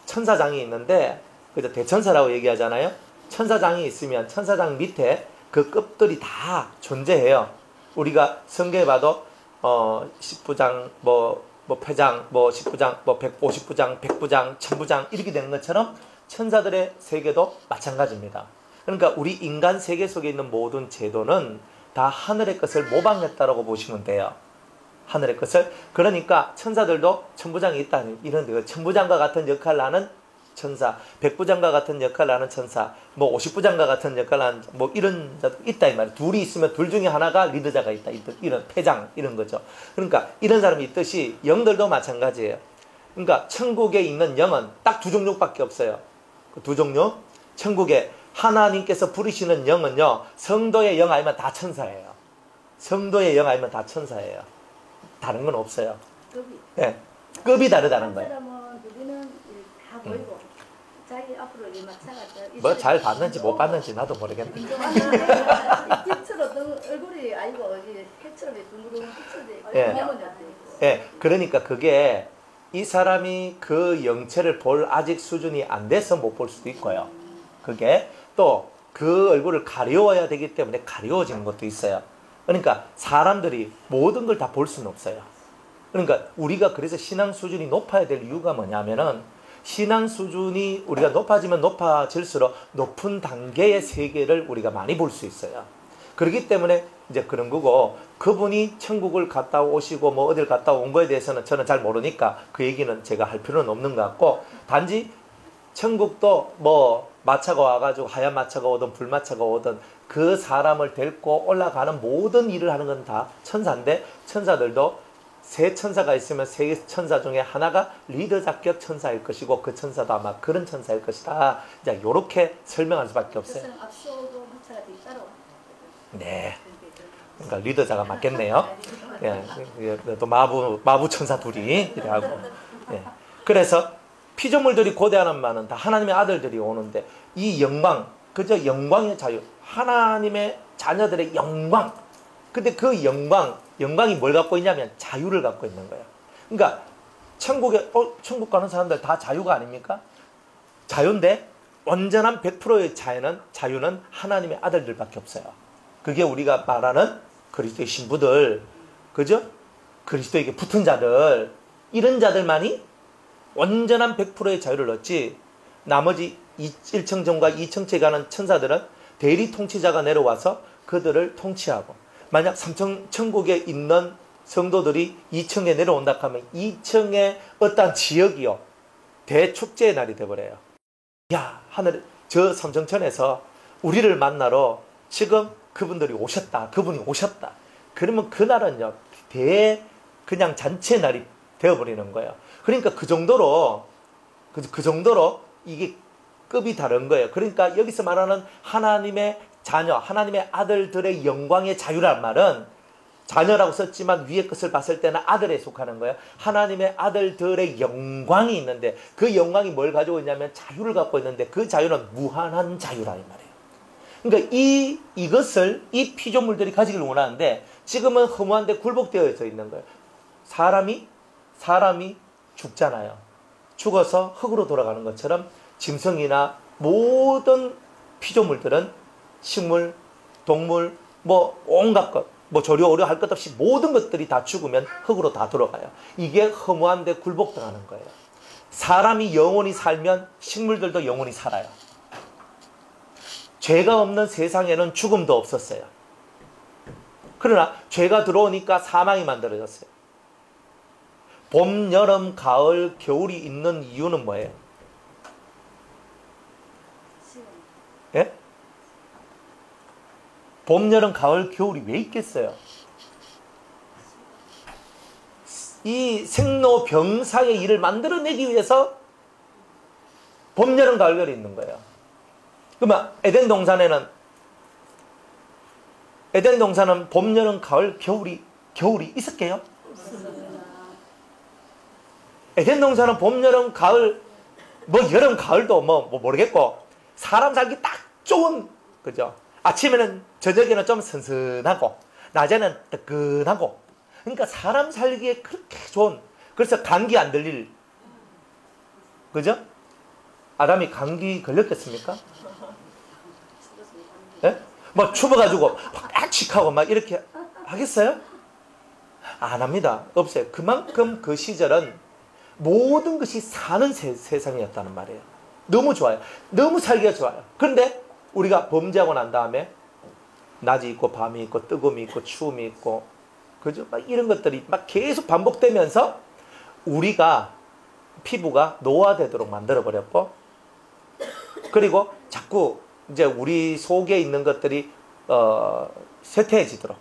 천사장이 있는데 그죠 대천사라고 얘기하잖아요. 천사장이 있으면 천사장 밑에 그 급들이 다 존재해요. 우리가 성경에 봐도 10부장, 뭐 패장, 뭐 10부장, 뭐 150부장, 100부장, 1000부장 이렇게 되는 것처럼 천사들의 세계도 마찬가지입니다. 그러니까 우리 인간 세계 속에 있는 모든 제도는 다 하늘의 것을 모방했다라고 보시면 돼요. 하늘의 것을. 그러니까 천사들도 천부장이 있다. 이런 천부장과 같은 역할을 하는 천사, 백부장과 같은 역할을 하는 천사, 뭐 50부장과 같은 역할을 하는 뭐 이런 자도 있다 이 말이에요. 둘이 있으면 둘 중에 하나가 리더자가 있다. 이런 패장 이런 거죠. 그러니까 이런 사람이 있듯이 영들도 마찬가지예요. 그러니까 천국에 있는 영은 딱 두 종류밖에 없어요. 그 두 종류. 천국에 하나님께서 부르시는 영은요. 성도의 영 아니면 다 천사예요. 성도의 영 아니면 다 천사예요. 다른 건 없어요. 급이. 네. 급이 다르다는 거예요. 사람은 누구는 다 보이고 자기 앞으로 이 마차가 뭐 잘 봤는지 못 봤는지 나도 모르겠네. 빛으로 얼굴이 아니고 해처럼 둥그런 빛으로 예. 예. 그러니까 그게 이 사람이 그 영체를 볼 아직 수준이 안 돼서 못 볼 수도 있고요. 그게 또 그 얼굴을 가려워야 되기 때문에 가려워지는 것도 있어요. 그러니까 사람들이 모든 걸 다 볼 수는 없어요. 그러니까 우리가 그래서 신앙 수준이 높아야 될 이유가 뭐냐면은 신앙 수준이 우리가 높아지면 높아질수록 높은 단계의 세계를 우리가 많이 볼 수 있어요. 그렇기 때문에 이제 그런 거고 그분이 천국을 갔다 오시고 뭐 어딜 갔다 온 거에 대해서는 저는 잘 모르니까 그 얘기는 제가 할 필요는 없는 것 같고 단지 천국도 뭐 마차가 와가지고 하얀 마차가 오든 불마차가 오든 그 사람을 데리고 올라가는 모든 일을 하는 건 다 천사인데 천사들도 세 천사가 있으면 세 천사 중에 하나가 리더 자격 천사일 것이고 그 천사도 아마 그런 천사일 것이다. 이제 요렇게 설명할 수밖에 없어요. 네. 그러니까 리더자가 맞겠네요. 예, 또 마부 천사 둘이 이래 하고. 예. 그래서 피조물들이 고대하는 말은 다 하나님의 아들들이 오는데 이 영광, 그저 영광의 자유, 하나님의 자녀들의 영광. 근데 그 영광이 뭘 갖고 있냐면 자유를 갖고 있는 거예요. 그러니까 천국에 천국 가는 사람들 다 자유가 아닙니까? 자유인데 온전한 100%의 자유는 하나님의 아들들밖에 없어요. 그게 우리가 말하는 그리스도의 신부들, 그죠? 그리스도에게 붙은 자들, 이런 자들만이 온전한 100%의 자유를 얻지, 나머지 1청정과 2청체에 가는 천사들은 대리 통치자가 내려와서 그들을 통치하고, 만약 3청 천국에 있는 성도들이 2층에 내려온다 하면 2층의 어떤 지역이요, 대축제의 날이 되어버려요. 야, 하늘, 저 삼성천에서 우리를 만나러 지금 그분들이 오셨다. 그분이 오셨다. 그러면 그날은요, 그냥 잔치의 날이 되어버리는 거예요. 그러니까 그 정도로 이게 급이 다른 거예요. 그러니까 여기서 말하는 하나님의 자녀, 하나님의 아들들의 영광의 자유란 말은 자녀라고 썼지만 위에 것을 봤을 때는 아들에 속하는 거예요. 하나님의 아들들의 영광이 있는데 그 영광이 뭘 가지고 있냐면 자유를 갖고 있는데 그 자유는 무한한 자유라 이 말이에요. 그러니까 이것을 이 피조물들이 가지기를 원하는데 지금은 허무한데 굴복되어져 있는 거예요. 사람이 죽잖아요. 죽어서 흙으로 돌아가는 것처럼 짐승이나 모든 피조물들은 식물, 동물, 뭐 온갖 것, 뭐 조류, 오류 할 것 없이 모든 것들이 다 죽으면 흙으로 다 돌아가요. 이게 허무한데 굴복당하는 거예요. 사람이 영원히 살면 식물들도 영원히 살아요. 죄가 없는 세상에는 죽음도 없었어요. 그러나 죄가 들어오니까 사망이 만들어졌어요. 봄, 여름, 가을, 겨울이 있는 이유는 뭐예요? 예? 봄, 여름, 가을, 겨울이 왜 있겠어요? 이 생로병사의 일을 만들어내기 위해서 봄, 여름, 가을, 겨울이 있는 거예요. 그러면 에덴 동산은 봄, 여름, 가을, 겨울이 있을게요? 에덴 동산은 봄, 여름, 가을, 뭐 여름, 가을도 뭐 모르겠고 사람 살기 딱 좋은, 그죠? 아침에는, 저녁에는 좀 선선하고 낮에는 뜨끈하고, 그러니까 사람 살기에 그렇게 좋은, 그래서 감기 안 들릴, 그죠? 아담이 감기 걸렸겠습니까? 예? 뭐 추워가지고 막 칙하고 막 이렇게 하겠어요? 안 합니다. 없어요. 그만큼 그 시절은 모든 것이 사는 세상이었다는 말이에요. 너무 좋아요. 너무 살기가 좋아요. 그런데 우리가 범죄하고 난 다음에 낮이 있고 밤이 있고 뜨거움이 있고 추움이 있고, 그죠? 막 이런 것들이 막 계속 반복되면서 우리가 피부가 노화되도록 만들어버렸고, 그리고 자꾸 이제 우리 속에 있는 것들이 쇠퇴해지도록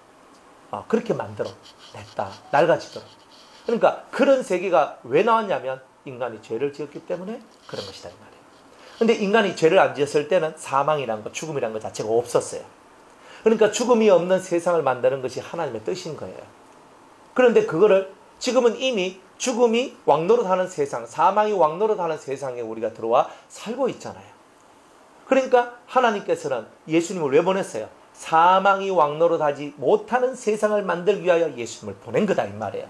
그렇게 만들어냈다. 낡아지도록. 그러니까 그런 세계가 왜 나왔냐면 인간이 죄를 지었기 때문에 그런 것이다 이 말이에요. 근데 인간이 죄를 안 지었을 때는 사망이란 것, 죽음이란 것 자체가 없었어요. 그러니까 죽음이 없는 세상을 만드는 것이 하나님의 뜻인 거예요. 그런데 그거를 지금은 이미 죽음이 왕노릇하는 세상, 사망이 왕노릇하는 세상에 우리가 들어와 살고 있잖아요. 그러니까 하나님께서는 예수님을 왜 보냈어요? 사망이 왕노릇하지 못하는 세상을 만들기 위하여 예수님을 보낸 거다 이 말이에요.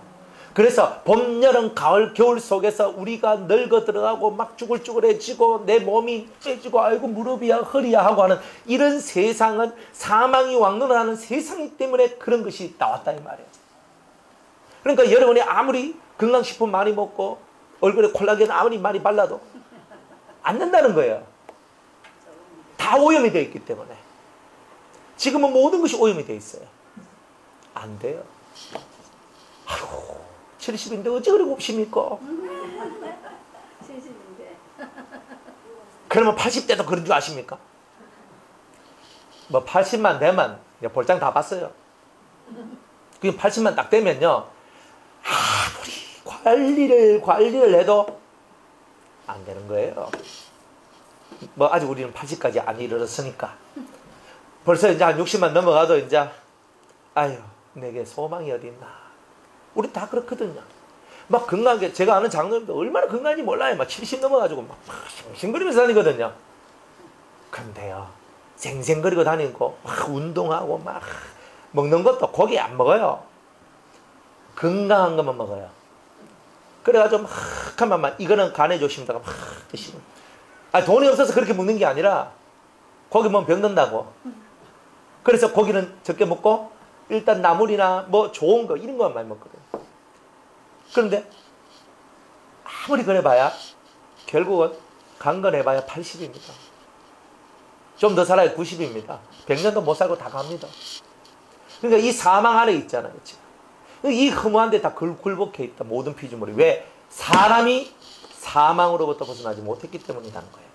그래서 봄, 여름, 가을, 겨울 속에서 우리가 늙어 들어가고 막 쭈글쭈글해지고 내 몸이 빼지고 아이고 무릎이야 허리야 하고 하는 이런 세상은 사망이 왕노릇하는 세상이기 때문에 그런 것이 나왔다 이 말이에요. 그러니까 여러분이 아무리 건강식품 많이 먹고 얼굴에 콜라겐 아무리 많이 발라도 안 된다는 거예요. 다 오염이 되어 있기 때문에. 지금은 모든 것이 오염이 되어 있어요. 안 돼요. 아이고 70인데 어찌 그리 곱십니까? 70인데. 그러면 80대도 그런 줄 아십니까? 뭐 80만 되면 볼장 다 봤어요. 그 80만 딱 되면요, 아무리 관리를 해도 안 되는 거예요. 뭐 아직 우리는 80까지 안 이르렀으니까. 벌써 이제 한 60만 넘어가도 이제 아유 내게 소망이 어디 있나. 우리 다 그렇거든요. 막 건강하게, 제가 아는 장로님도 얼마나 건강한지 몰라요. 막 70 넘어가지고 막 싱싱거리면서 다니거든요. 근데요, 생생거리고 다니고 막 운동하고 막 먹는 것도 고기 안 먹어요. 건강한 것만 먹어요. 그래가지고 막 하면 이거는 간에 조심다가 막 드시고. 돈이 없어서 그렇게 먹는 게 아니라 고기 먹으면 병든다고. 그래서 고기는 적게 먹고 일단 나물이나 뭐 좋은 거 이런 것만 많이 먹거든요. 그런데 아무리 그래봐야 결국은 강건해봐야 80입니다. 좀 더 살아야 90입니다. 100년도 못 살고 다 갑니다. 그러니까 이 사망 안에 있잖아요. 지금. 이 허무한 데 다 굴복해 있다. 모든 피조물이. 왜? 사람이 사망으로부터 벗어나지 못했기 때문이라는 거예요.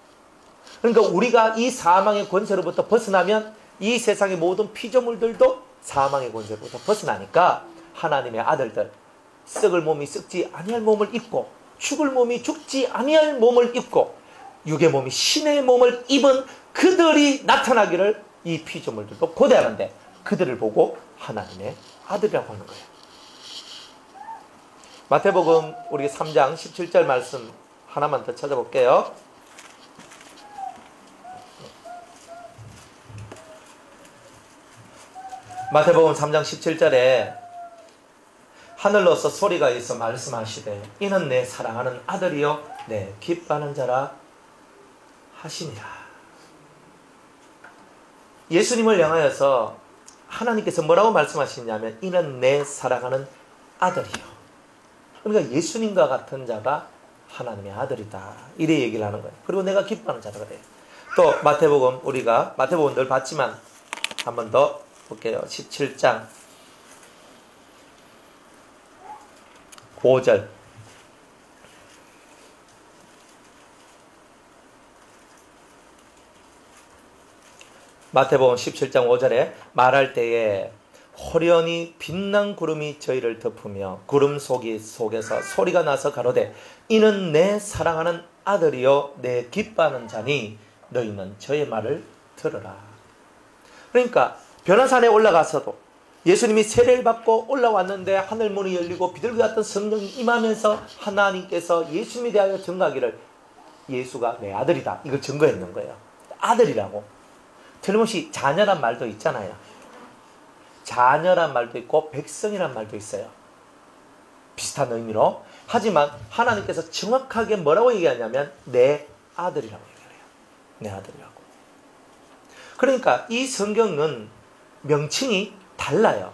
그러니까 우리가 이 사망의 권세로부터 벗어나면 이 세상의 모든 피조물들도 사망의 권세로부터 벗어나니까 하나님의 아들들, 썩을 몸이 썩지 아니할 몸을 입고 죽을 몸이 죽지 아니할 몸을 입고 육의 몸이 신의 몸을 입은 그들이 나타나기를 이 피조물들도 고대하는데, 그들을 보고 하나님의 아들이라고 하는 거예요. 마태복음 우리 3장 17절 말씀 하나만 더 찾아볼게요. 마태복음 3장 17절에 하늘로서 소리가 있어 말씀하시되 이는 내 사랑하는 아들이요 내 기뻐하는 자라 하시니라. 예수님을 향하여서 하나님께서 뭐라고 말씀하시냐면 이는 내 사랑하는 아들이요. 그러니까 예수님과 같은 자가 하나님의 아들이다. 이래 얘기를 하는 거예요. 그리고 내가 기뻐하는 자다 그래요. 또 마태복음 우리가 마태복음 늘 봤지만 한 번 더 볼게요. 17장 5절 마태복음 17장 5절에 말할 때에 호련히 빛난 구름이 저희를 덮으며 구름 속에서 소리가 나서 가로되 이는 내 사랑하는 아들이요 내 기뻐하는 자니 너희는 저의 말을 들으라. 그러니까 변화산에 올라가서도 예수님이 세례를 받고 올라왔는데 하늘문이 열리고 비둘기 같은 성령이 임하면서 하나님께서 예수님에 대하여 증거하기를 예수가 내 아들이다. 이걸 증거했는 거예요. 아들이라고. 틀림없이 자녀란 말도 있잖아요. 자녀란 말도 있고 백성이란 말도 있어요. 비슷한 의미로. 하지만 하나님께서 정확하게 뭐라고 얘기하냐면 내 아들이라고 얘기해요. 내 아들이라고. 그러니까 이 성경은 명칭이 달라요.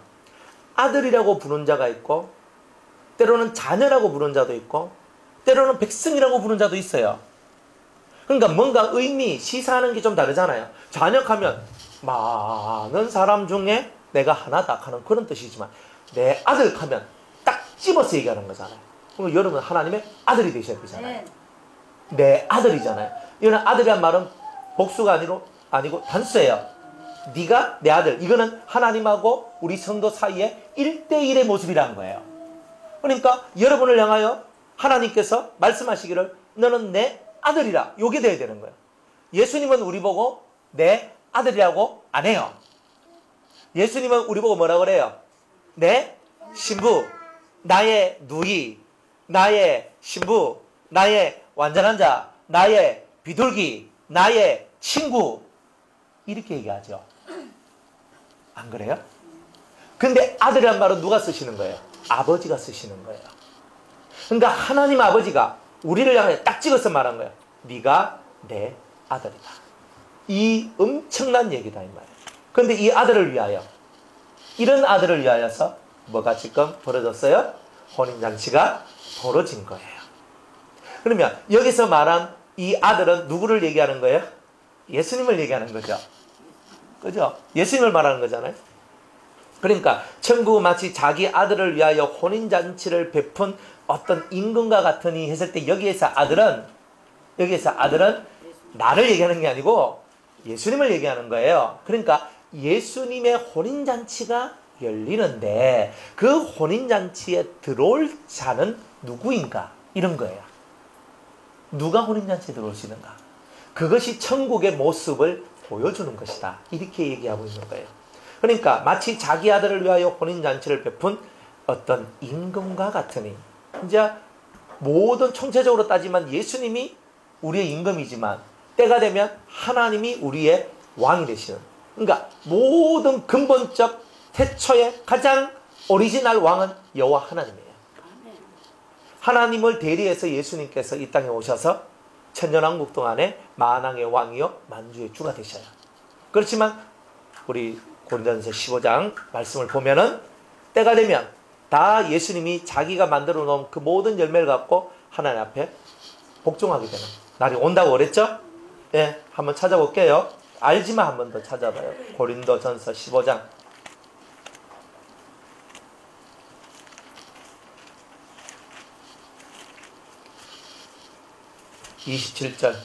아들이라고 부른 자가 있고 때로는 자녀라고 부른 자도 있고 때로는 백성이라고 부른 자도 있어요. 그러니까 뭔가 의미, 시사하는 게 좀 다르잖아요. 자녀하면 많은 사람 중에 내가 하나다 하는 그런 뜻이지만 내 아들 하면 딱 집어서 얘기하는 거잖아요. 그럼 여러분 하나님의 아들이 되셔야 되잖아요. 내 아들이잖아요. 이거는 아들이란 말은 복수가 아니고 단수예요. 네가 내 아들. 이거는 하나님하고 우리 성도 사이에 1대1의 모습이라는 거예요. 그러니까 여러분을 향하여 하나님께서 말씀하시기를 너는 내 아들이라. 요게 돼야 되는 거예요. 예수님은 우리 보고 내 아들이라고 안 해요. 예수님은 우리 보고 뭐라 그래요? 내 신부, 나의 누이, 나의 신부, 나의 완전한 자, 나의 비둘기, 나의 친구 이렇게 얘기하죠. 안 그래요? 근데 아들이란 말은 누가 쓰시는 거예요? 아버지가 쓰시는 거예요. 그러니까 하나님 아버지가 우리를 향해 딱 찍어서 말한 거예요. 네가 내 아들이다. 이 엄청난 얘기다 이 말이에요. 그런데 이 아들을 위하여 이런 아들을 위하여서 뭐가 지금 벌어졌어요? 혼인잔치가 벌어진 거예요. 그러면 여기서 말한 이 아들은 누구를 얘기하는 거예요? 예수님을 얘기하는 거죠. 그죠? 예수님을 말하는 거잖아요. 그러니까 천국은 마치 자기 아들을 위하여 혼인잔치를 베푼 어떤 임금과 같으니 했을 때 여기에서 아들은 나를 얘기하는 게 아니고 예수님을 얘기하는 거예요. 그러니까 예수님의 혼인잔치가 열리는데 그 혼인잔치에 들어올 자는 누구인가? 이런 거예요. 누가 혼인잔치에 들어올 수 있는가? 그것이 천국의 모습을 보여주는 것이다. 이렇게 얘기하고 있는 거예요. 그러니까 마치 자기 아들을 위하여 혼인잔치를 베푼 어떤 임금과 같으니 이제 모든 총체적으로 따지면 예수님이 우리의 임금이지만 때가 되면 하나님이 우리의 왕이 되시는, 그러니까 모든 근본적 태초의 가장 오리지널 왕은 여호와 하나님이에요. 하나님을 대리해서 예수님께서 이 땅에 오셔서 천년왕국 동안에 만왕의 왕이요 만주의 주가 되셔요. 그렇지만 우리 고린도전서 15장 말씀을 보면은 때가 되면 다 예수님이 자기가 만들어 놓은 그 모든 열매를 갖고 하나님 앞에 복종하게 되는 날이 온다고 그랬죠? 예, 한번 찾아볼게요. 알지만 한 번 더 찾아봐요. 고린도전서 15장 27절.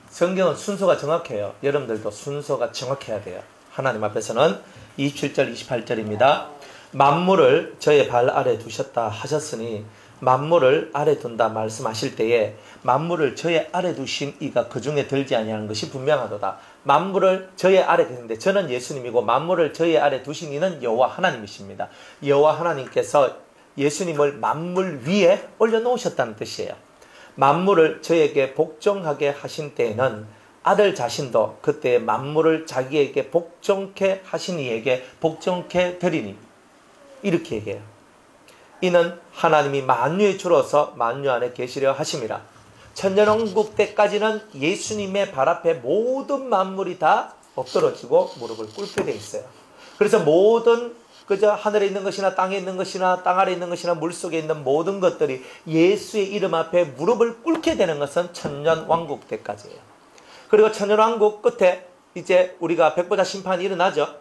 성경은 순서가 정확해요. 여러분들도 순서가 정확해야 돼요. 하나님 앞에서는 27절 28절입니다. 만물을 저의 발 아래 두셨다 하셨으니 만물을 아래 둔다 말씀하실 때에 만물을 저의 아래 두신 이가 그 중에 들지 아니하는 것이 분명하도다. 만물을 저의 아래 계신데 저는 예수님이고 만물을 저의 아래 두신 이는 여호와 하나님이십니다. 여호와 하나님께서 예수님을 만물 위에 올려놓으셨다는 뜻이에요. 만물을 저에게 복종하게 하신 때에는 아들 자신도 그때 만물을 자기에게 복종케 하신 이에게 복종케 되리니 이렇게 얘기해요. 이는 하나님이 만유의 주로서 만유 안에 계시려 하심이라. 천년왕국 때까지는 예수님의 발 앞에 모든 만물이 다 엎드러지고 무릎을 꿇게 돼 있어요. 그래서 모든 그저 하늘에 있는 것이나 땅에 있는 것이나 땅 아래 있는 것이나 물속에 있는 모든 것들이 예수의 이름 앞에 무릎을 꿇게 되는 것은 천년왕국 때까지예요. 그리고 천년왕국 끝에 이제 우리가 백보자 심판이 일어나죠.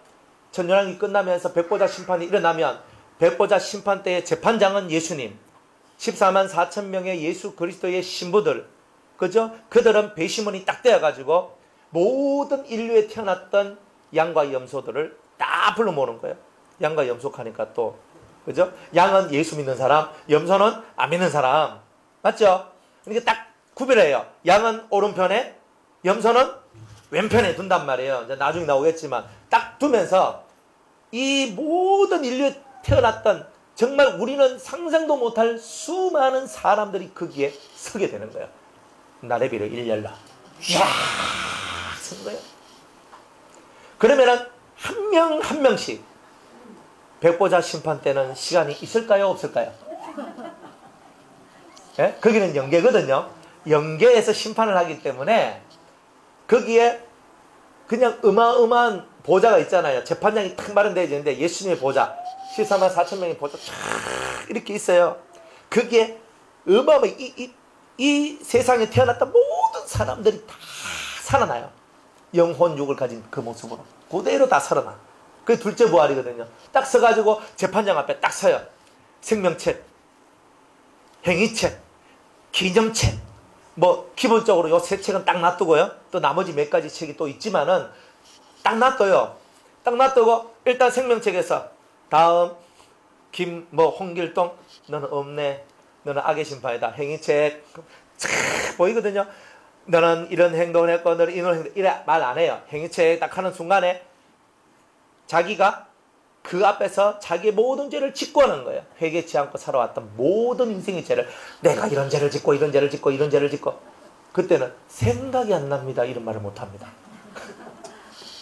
천년왕국이 끝나면서 백보자 심판이 일어나면 백보자 심판 때의 재판장은 예수님, 14만 4천 명의 예수 그리스도의 신부들, 그죠? 그들은 배심원이 딱 되어가지고 모든 인류에 태어났던 양과 염소들을 다 불러 모으는 거예요. 양과 염소하니까 또, 그죠? 양은 예수 믿는 사람, 염소는 안 믿는 사람. 맞죠? 그러니까 딱 구별해요. 양은 오른편에, 염소는 왼편에 둔단 말이에요. 이제 나중에 나오겠지만, 딱 두면서 이 모든 인류에 태어났던 정말 우리는 상상도 못할 수많은 사람들이 거기에 서게 되는 거예요. 나래비를 일렬로. 이야! 선 거예요. 그러면은 한 명 한 명씩 백보자 심판 때는 시간이 있을까요? 없을까요? 예? 거기는 영계거든요. 영계에서 심판을 하기 때문에 거기에 그냥 어마어마한 보좌가 있잖아요. 재판장이 탁 마련되어 있는데 예수님의 보좌 14만 4천 명의 보좌 쫙 이렇게 있어요. 거기에 어마어마한 이 세상에 태어났던 모든 사람들이 다 살아나요. 영혼 육을 가진 그 모습으로 그대로 다 살아나. 그게 둘째 부활이거든요. 딱 서가지고 재판장 앞에 딱 서요. 생명책, 행위책, 기념책, 뭐 기본적으로 요 세 책은 딱 놔두고요. 또 나머지 몇 가지 책이 또 있지만은 딱 놔둬요. 딱 놔두고 일단 생명책에서 다음 홍길동 너는 없네. 너는 악의 심판이다. 행위책 쫙 보이거든요. 너는 이런 행동을 했고 너는 이런 행동 이래 말 안 해요. 행위책 딱 하는 순간에 자기가 그 앞에서 자기의 모든 죄를 짓고 하는 거예요. 회개치 않고 살아왔던 모든 인생의 죄를 내가 이런 죄를 짓고 이런 죄를 짓고 이런 죄를 짓고 그때는 생각이 안 납니다. 이런 말을 못 합니다.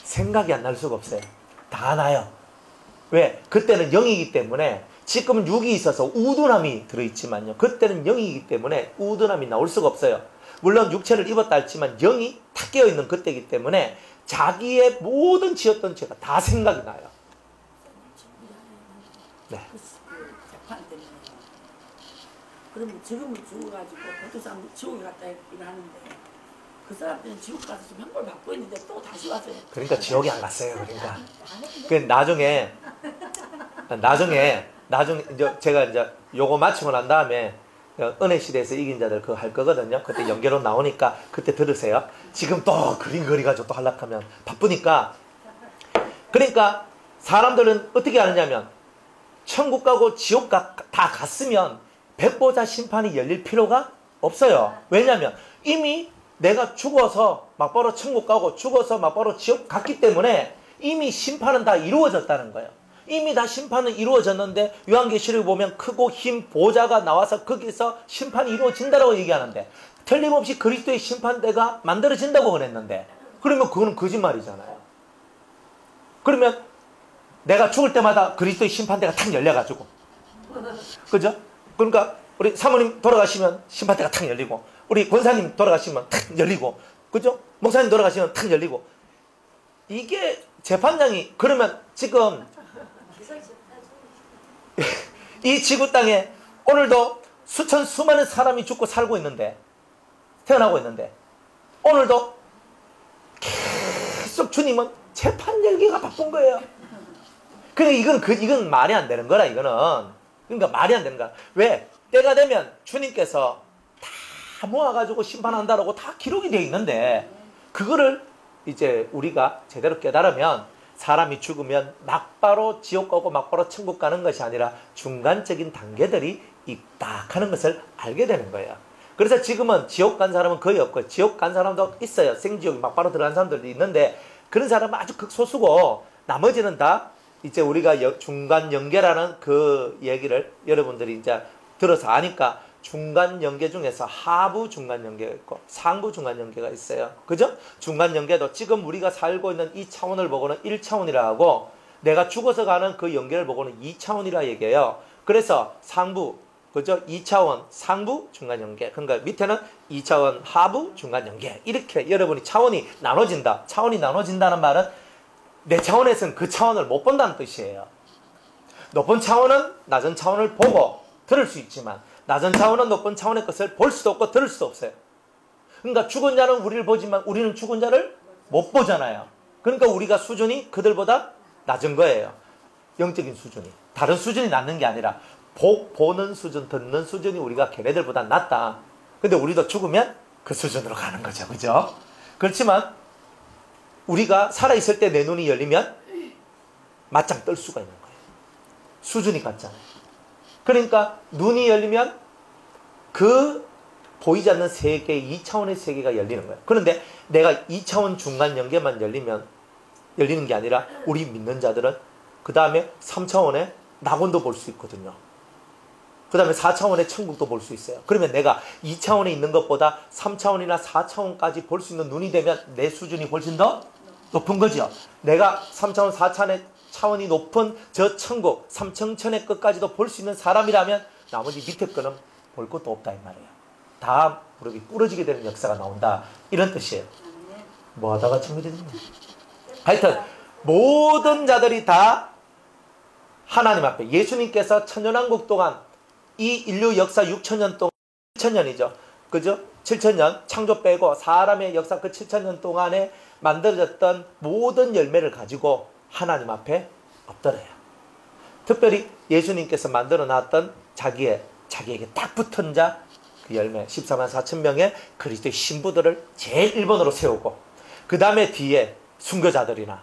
생각이 안 날 수가 없어요. 다 나요. 왜? 그때는 영이기 때문에 지금은 육이 있어서 우둔함이 들어있지만요. 그때는 영이기 때문에 우둔함이 나올 수가 없어요. 물론 육체를 입었다 했지만 영이 탁 깨어있는 그때이기 때문에 자기의 모든 지었던 죄가 다 생각이 나요. 네. 재판 때문에. 그러면 지금은 죽어가지고 보통 사람들 지옥에 갔다 일하는데 그 사람들은 지옥 가서 지금 형벌 받고 있는데 또 다시 와서 그러니까 지옥에 안 갔어요. 그러니까. 그 나중에 이제 제가 이제 요거 마치고 난 다음에 은혜 시대에서 이긴 자들 그거 할 거거든요. 그때 연계로 나오니까 그때 들으세요. 지금 또 그림 그리가지고 또 하려면 바쁘니까. 그러니까 사람들은 어떻게 하느냐면 천국 가고 지옥 다 갔으면 백보자 심판이 열릴 필요가 없어요. 왜냐하면 이미 내가 죽어서 막바로 천국 가고 죽어서 막바로 지옥 갔기 때문에 이미 심판은 다 이루어졌다는 거예요. 이미 다 심판은 이루어졌는데 요한계시록에 보면 크고 흰 보좌가 나와서 거기서 심판이 이루어진다고 얘기하는데 틀림없이 그리스도의 심판대가 만들어진다고 그랬는데 그러면 그거는 거짓말이잖아요. 그러면 내가 죽을 때마다 그리스도의 심판대가 탁 열려가지고 그죠? 그러니까 우리 사모님 돌아가시면 심판대가 탁 열리고 우리 권사님 돌아가시면 탁 열리고 그죠? 목사님 돌아가시면 탁 열리고 이게 재판장이 그러면 지금 이 지구 땅에 오늘도 수많은 사람이 죽고 살고 있는데 태어나고 있는데 오늘도 계속 주님은 재판 열기가 바쁜 거예요. 근데 이건 말이 안 되는 거라 이거는. 그러니까 말이 안 되는 거야. 왜? 때가 되면 주님께서 다 모아가지고 심판한다라고 다 기록이 되어 있는데 그거를 이제 우리가 제대로 깨달으면 사람이 죽으면 막바로 지옥 가고 막바로 천국 가는 것이 아니라 중간적인 단계들이 있다 하는 것을 알게 되는 거예요. 그래서 지금은 지옥 간 사람은 거의 없고, 지옥 간 사람도 있어요. 생지옥이 막바로 들어간 사람들도 있는데, 그런 사람은 아주 극소수고, 나머지는 다 이제 우리가 중간 연계라는 그 얘기를 여러분들이 이제 들어서 아니까, 중간 연계 중에서 하부 중간 연계가 있고 상부 중간 연계가 있어요. 그죠? 중간 연계도 지금 우리가 살고 있는 이 차원을 보고는 1차원이라 하고, 내가 죽어서 가는 그 연계를 보고는 2차원이라 얘기해요. 그래서 상부, 그죠? 2차원, 상부, 중간 연계. 그러니까 밑에는 2차원, 하부, 중간 연계. 이렇게 여러분이 차원이 나눠진다. 차원이 나눠진다는 말은 내 차원에서는 그 차원을 못 본다는 뜻이에요. 높은 차원은 낮은 차원을 보고 들을 수 있지만, 낮은 차원은 높은 차원의 것을 볼 수도 없고 들을 수도 없어요. 그러니까 죽은 자는 우리를 보지만 우리는 죽은 자를 못 보잖아요. 그러니까 우리가 수준이 그들보다 낮은 거예요. 영적인 수준이. 다른 수준이 낮는 게 아니라 보는 수준, 듣는 수준이 우리가 걔네들보다 낮다. 근데 우리도 죽으면 그 수준으로 가는 거죠. 그죠? 그렇지만 우리가 살아있을 때 내 눈이 열리면 맞짱 뜰 수가 있는 거예요. 수준이 같잖아요. 그러니까 눈이 열리면 그 보이지 않는 세계, 2차원의 세계가 열리는 거예요. 그런데 내가 2차원 중간 연계만 열리는 게 아니라 우리 믿는 자들은 그 다음에 3차원의 낙원도 볼 수 있거든요. 그 다음에 4차원의 천국도 볼 수 있어요. 그러면 내가 2차원에 있는 것보다 3차원이나 4차원까지 볼 수 있는 눈이 되면 내 수준이 훨씬 더 높은 거죠. 내가 3차원, 4차원의 차원이 높은 저 천국, 삼청천의 끝까지도 볼 수 있는 사람이라면 나머지 밑에 거는 볼 것도 없다 이 말이에요. 다 무릎이 부러지게 되는 역사가 나온다. 이런 뜻이에요. 뭐 하다가 정리됐냐. 하여튼 모든 자들이 다 하나님 앞에, 예수님께서 천년왕국 동안 이 인류 역사 6천년 동안, 7천년이죠. 그죠? 7천년 창조 빼고 사람의 역사 그 7천년 동안에 만들어졌던 모든 열매를 가지고 하나님 앞에 엎드려요. 특별히 예수님께서 만들어 놨던 자기에게 딱 붙은 자, 그 열매 14만 4천 명의 그리스도의 신부들을 제일 1번으로 세우고, 그 다음에 뒤에 순교자들이나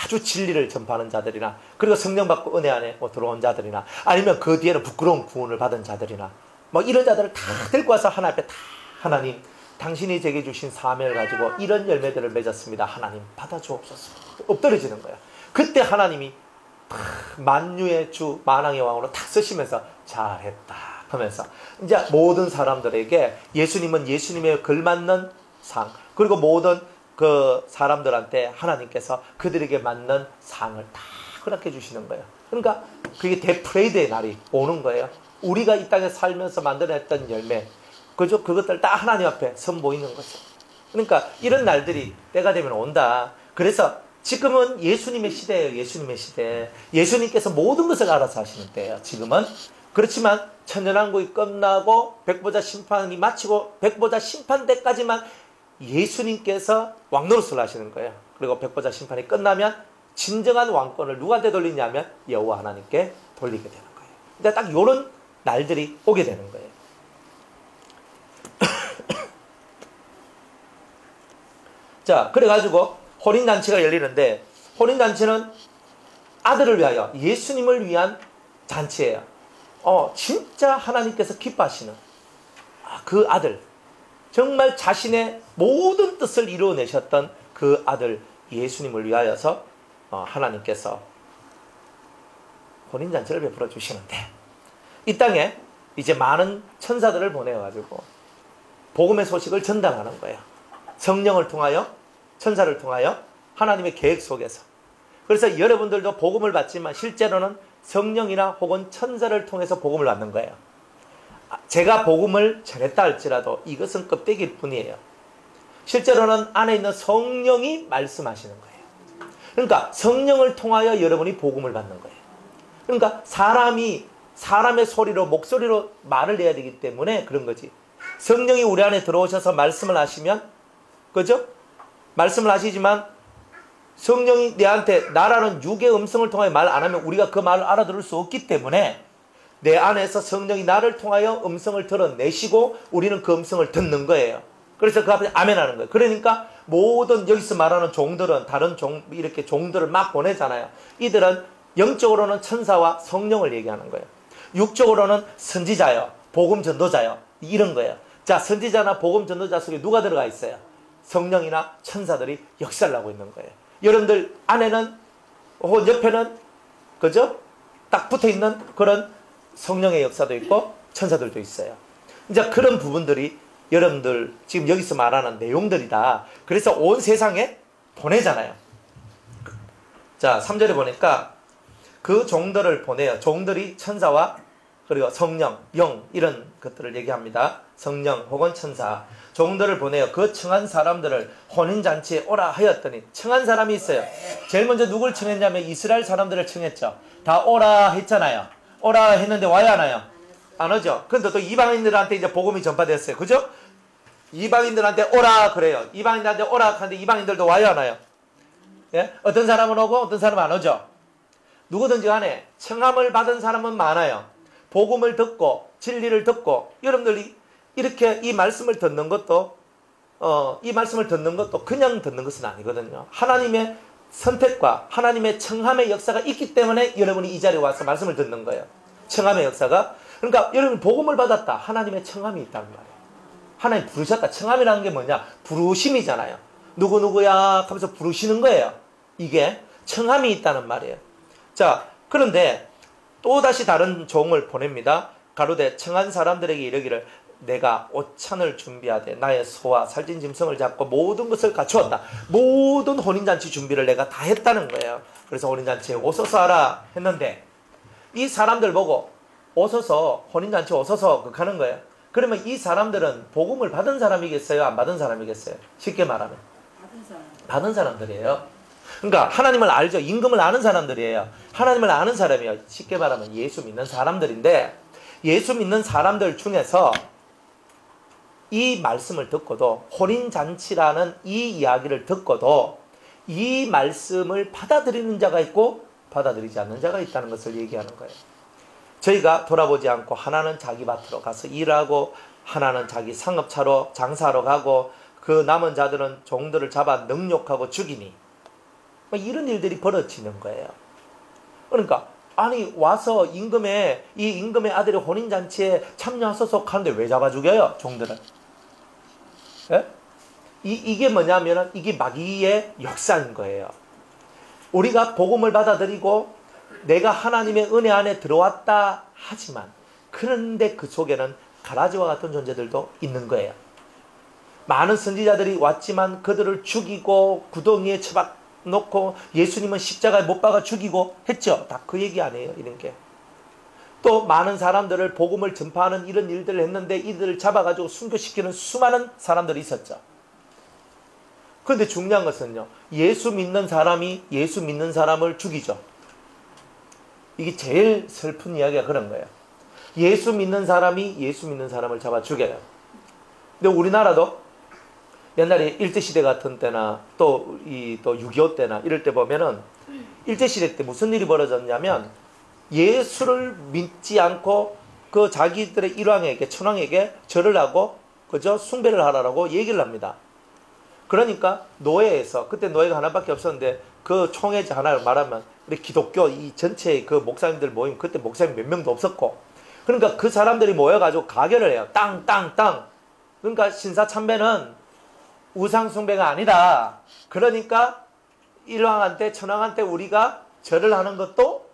아주 진리를 전파하는 자들이나, 그리고 성령 받고 은혜 안에 들어온 자들이나, 아니면 그 뒤에는 부끄러운 구원을 받은 자들이나, 뭐 이런 자들을 다 데리고 와서 하나님 앞에 다, 하나님 당신이 제게 주신 사명을 가지고 이런 열매들을 맺었습니다. 하나님 받아주옵소서. 엎드려지는 거야. 그때 하나님이 만유의 주 만왕의 왕으로 탁 쓰시면서 잘했다 하면서 이제 모든 사람들에게 예수님은 예수님의 걸맞는 상, 그리고 모든 그 사람들한테 하나님께서 그들에게 맞는 상을 다 허락해 주시는 거예요. 그러니까 그게 대프레이드의 날이 오는 거예요. 우리가 이 땅에 살면서 만들어냈던 열매, 그죠? 그것들 다 하나님 앞에 선보이는 거죠. 그러니까 이런 날들이 때가 되면 온다. 그래서 지금은 예수님의 시대예요. 예수님의 시대. 예수님께서 모든 것을 알아서 하시는 때예요. 지금은. 그렇지만 천년왕국이 끝나고 백보자 심판이 마치고 백보자 심판 때까지만 예수님께서 왕노릇을 하시는 거예요. 그리고 백보자 심판이 끝나면 진정한 왕권을 누구한테 돌리냐면 여호와 하나님께 돌리게 되는 거예요. 근데 딱 이런 날들이 오게 되는 거예요. 자, 그래가지고 혼인잔치가 열리는데, 혼인잔치는 아들을 위하여, 예수님을 위한 잔치예요. 진짜 하나님께서 기뻐하시는 그 아들, 정말 자신의 모든 뜻을 이루어내셨던 그 아들 예수님을 위하여서 하나님께서 혼인잔치를 베풀어 주시는데, 이 땅에 이제 많은 천사들을 보내가지고 복음의 소식을 전달하는 거예요. 성령을 통하여, 천사를 통하여, 하나님의 계획 속에서. 그래서 여러분들도 복음을 받지만 실제로는 성령이나 혹은 천사를 통해서 복음을 받는 거예요. 제가 복음을 전했다 할지라도 이것은 껍데기일 뿐이에요. 실제로는 안에 있는 성령이 말씀하시는 거예요. 그러니까 성령을 통하여 여러분이 복음을 받는 거예요. 그러니까 사람의 소리로, 목소리로 말을 해야 되기 때문에 그런 거지. 성령이 우리 안에 들어오셔서 말씀을 하시면, 그죠? 말씀을 하시지만 성령이 내한테, 나라는 육의 음성을 통하여 말 안 하면 우리가 그 말을 알아들을 수 없기 때문에 내 안에서 성령이 나를 통하여 음성을 드러내시고 우리는 그 음성을 듣는 거예요. 그래서 그 앞에 아멘 하는 거예요. 그러니까 모든 여기서 말하는 종들은 다른 이렇게 종들을 막 보내잖아요. 이들은 영적으로는 천사와 성령을 얘기하는 거예요. 육적으로는 선지자요, 복음 전도자요, 이런 거예요. 자, 선지자나 복음 전도자 속에 누가 들어가 있어요? 성령이나 천사들이 역사를 하고 있는 거예요. 여러분들 안에는 혹은 옆에는 그죠? 딱 붙어 있는 그런 성령의 역사도 있고 천사들도 있어요. 이제 그런 부분들이 여러분들 지금 여기서 말하는 내용들이다. 그래서 온 세상에 보내잖아요. 자, 3절에 보니까 그 종들을 보내요. 종들이 천사와 그리고 성령, 영 이런 것들을 얘기합니다. 성령 혹은 천사. 종들을 보내요. 그 청한 사람들을 혼인잔치에 오라 하였더니 청한 사람이 있어요. 제일 먼저 누굴 청했냐면 이스라엘 사람들을 청했죠. 다 오라 했잖아요. 오라 했는데 와야 하나요? 안 오죠. 근데 또 이방인들한테 이제 복음이 전파됐어요. 그죠? 이방인들한테 오라 그래요. 이방인들한테 오라 하는데 이방인들도 와야 하나요? 예? 어떤 사람은 오고 어떤 사람은 안 오죠. 누구든지 간에 청함을 받은 사람은 많아요. 복음을 듣고 진리를 듣고 여러분들이 이렇게 이 말씀을 듣는 것도 그냥 듣는 것은 아니거든요. 하나님의 선택과 하나님의 청함의 역사가 있기 때문에 여러분이 이 자리에 와서 말씀을 듣는 거예요. 청함의 역사가. 그러니까 여러분 복음을 받았다. 하나님의 청함이 있다는 말이에요. 하나님 부르셨다. 청함이라는 게 뭐냐? 부르심이잖아요. 누구누구야 하면서 부르시는 거예요. 이게 청함이 있다는 말이에요. 자, 그런데 또다시 다른 종을 보냅니다. 가로되 청한 사람들에게 이르기를 내가 오찬을 준비하되 나의 소와 살찐 짐승을 잡고 모든 것을 갖추었다. 모든 혼인잔치 준비를 내가 다 했다는 거예요. 그래서 혼인잔치에 오소서 하라 했는데 이 사람들 보고 오소서 혼인잔치 오소서 하는 거예요. 그러면 이 사람들은 복음을 받은 사람이겠어요? 안 받은 사람이겠어요? 쉽게 말하면 받은 사람들이에요. 그러니까 하나님을 알죠. 임금을 아는 사람들이에요. 하나님을 아는 사람이에요. 쉽게 말하면 예수 믿는 사람들인데 예수 믿는 사람들 중에서 이 말씀을 듣고도 혼인잔치라는 이 이야기를 듣고도 이 말씀을 받아들이는 자가 있고 받아들이지 않는 자가 있다는 것을 얘기하는 거예요. 저희가 돌아보지 않고 하나는 자기 밭으로 가서 일하고 하나는 자기 상업차로 장사하러 가고 그 남은 자들은 종들을 잡아 능욕하고 죽이니 이런 일들이 벌어지는 거예요. 그러니까 아니 와서 임금의 아들이 혼인잔치에 참여하소서 하는데 왜 잡아 죽여요? 종들은. 예? 이게 뭐냐면 이게 마귀의 역사인 거예요. 우리가 복음을 받아들이고 내가 하나님의 은혜 안에 들어왔다 하지만 그런데 그 속에는 가라지와 같은 존재들도 있는 거예요. 많은 선지자들이 왔지만 그들을 죽이고 구덩이에 처박놓고 예수님은 십자가에 못 박아 죽이고 했죠. 다 그 얘기 아니에요. 이런 게. 또 많은 사람들을 복음을 전파하는 이런 일들을 했는데 이들을 잡아가지고 순교시키는 수많은 사람들이 있었죠. 그런데 중요한 것은요. 예수 믿는 사람이 예수 믿는 사람을 죽이죠. 이게 제일 슬픈 이야기가 그런 거예요. 예수 믿는 사람이 예수 믿는 사람을 잡아 죽여요. 근데 우리나라도 옛날에 일제시대 같은 때나 또 6.25 때나 이럴 때 보면은 일제시대 때 무슨 일이 벌어졌냐면 예수를 믿지 않고 그 자기들의 일왕에게 천황에게 절을 하고 그저 숭배를 하라고 얘기를 합니다. 그러니까 노예에서 그때 노예가 하나밖에 없었는데 그 총회지 하나를 말하면 우리 기독교 이 전체의 그 목사님들 모임 그때 목사님 몇 명도 없었고 그러니까 그 사람들이 모여가지고 가결을 해요. 땅. 그러니까 신사참배는 우상숭배가 아니다. 그러니까 일왕한테 천황한테 우리가 절을 하는 것도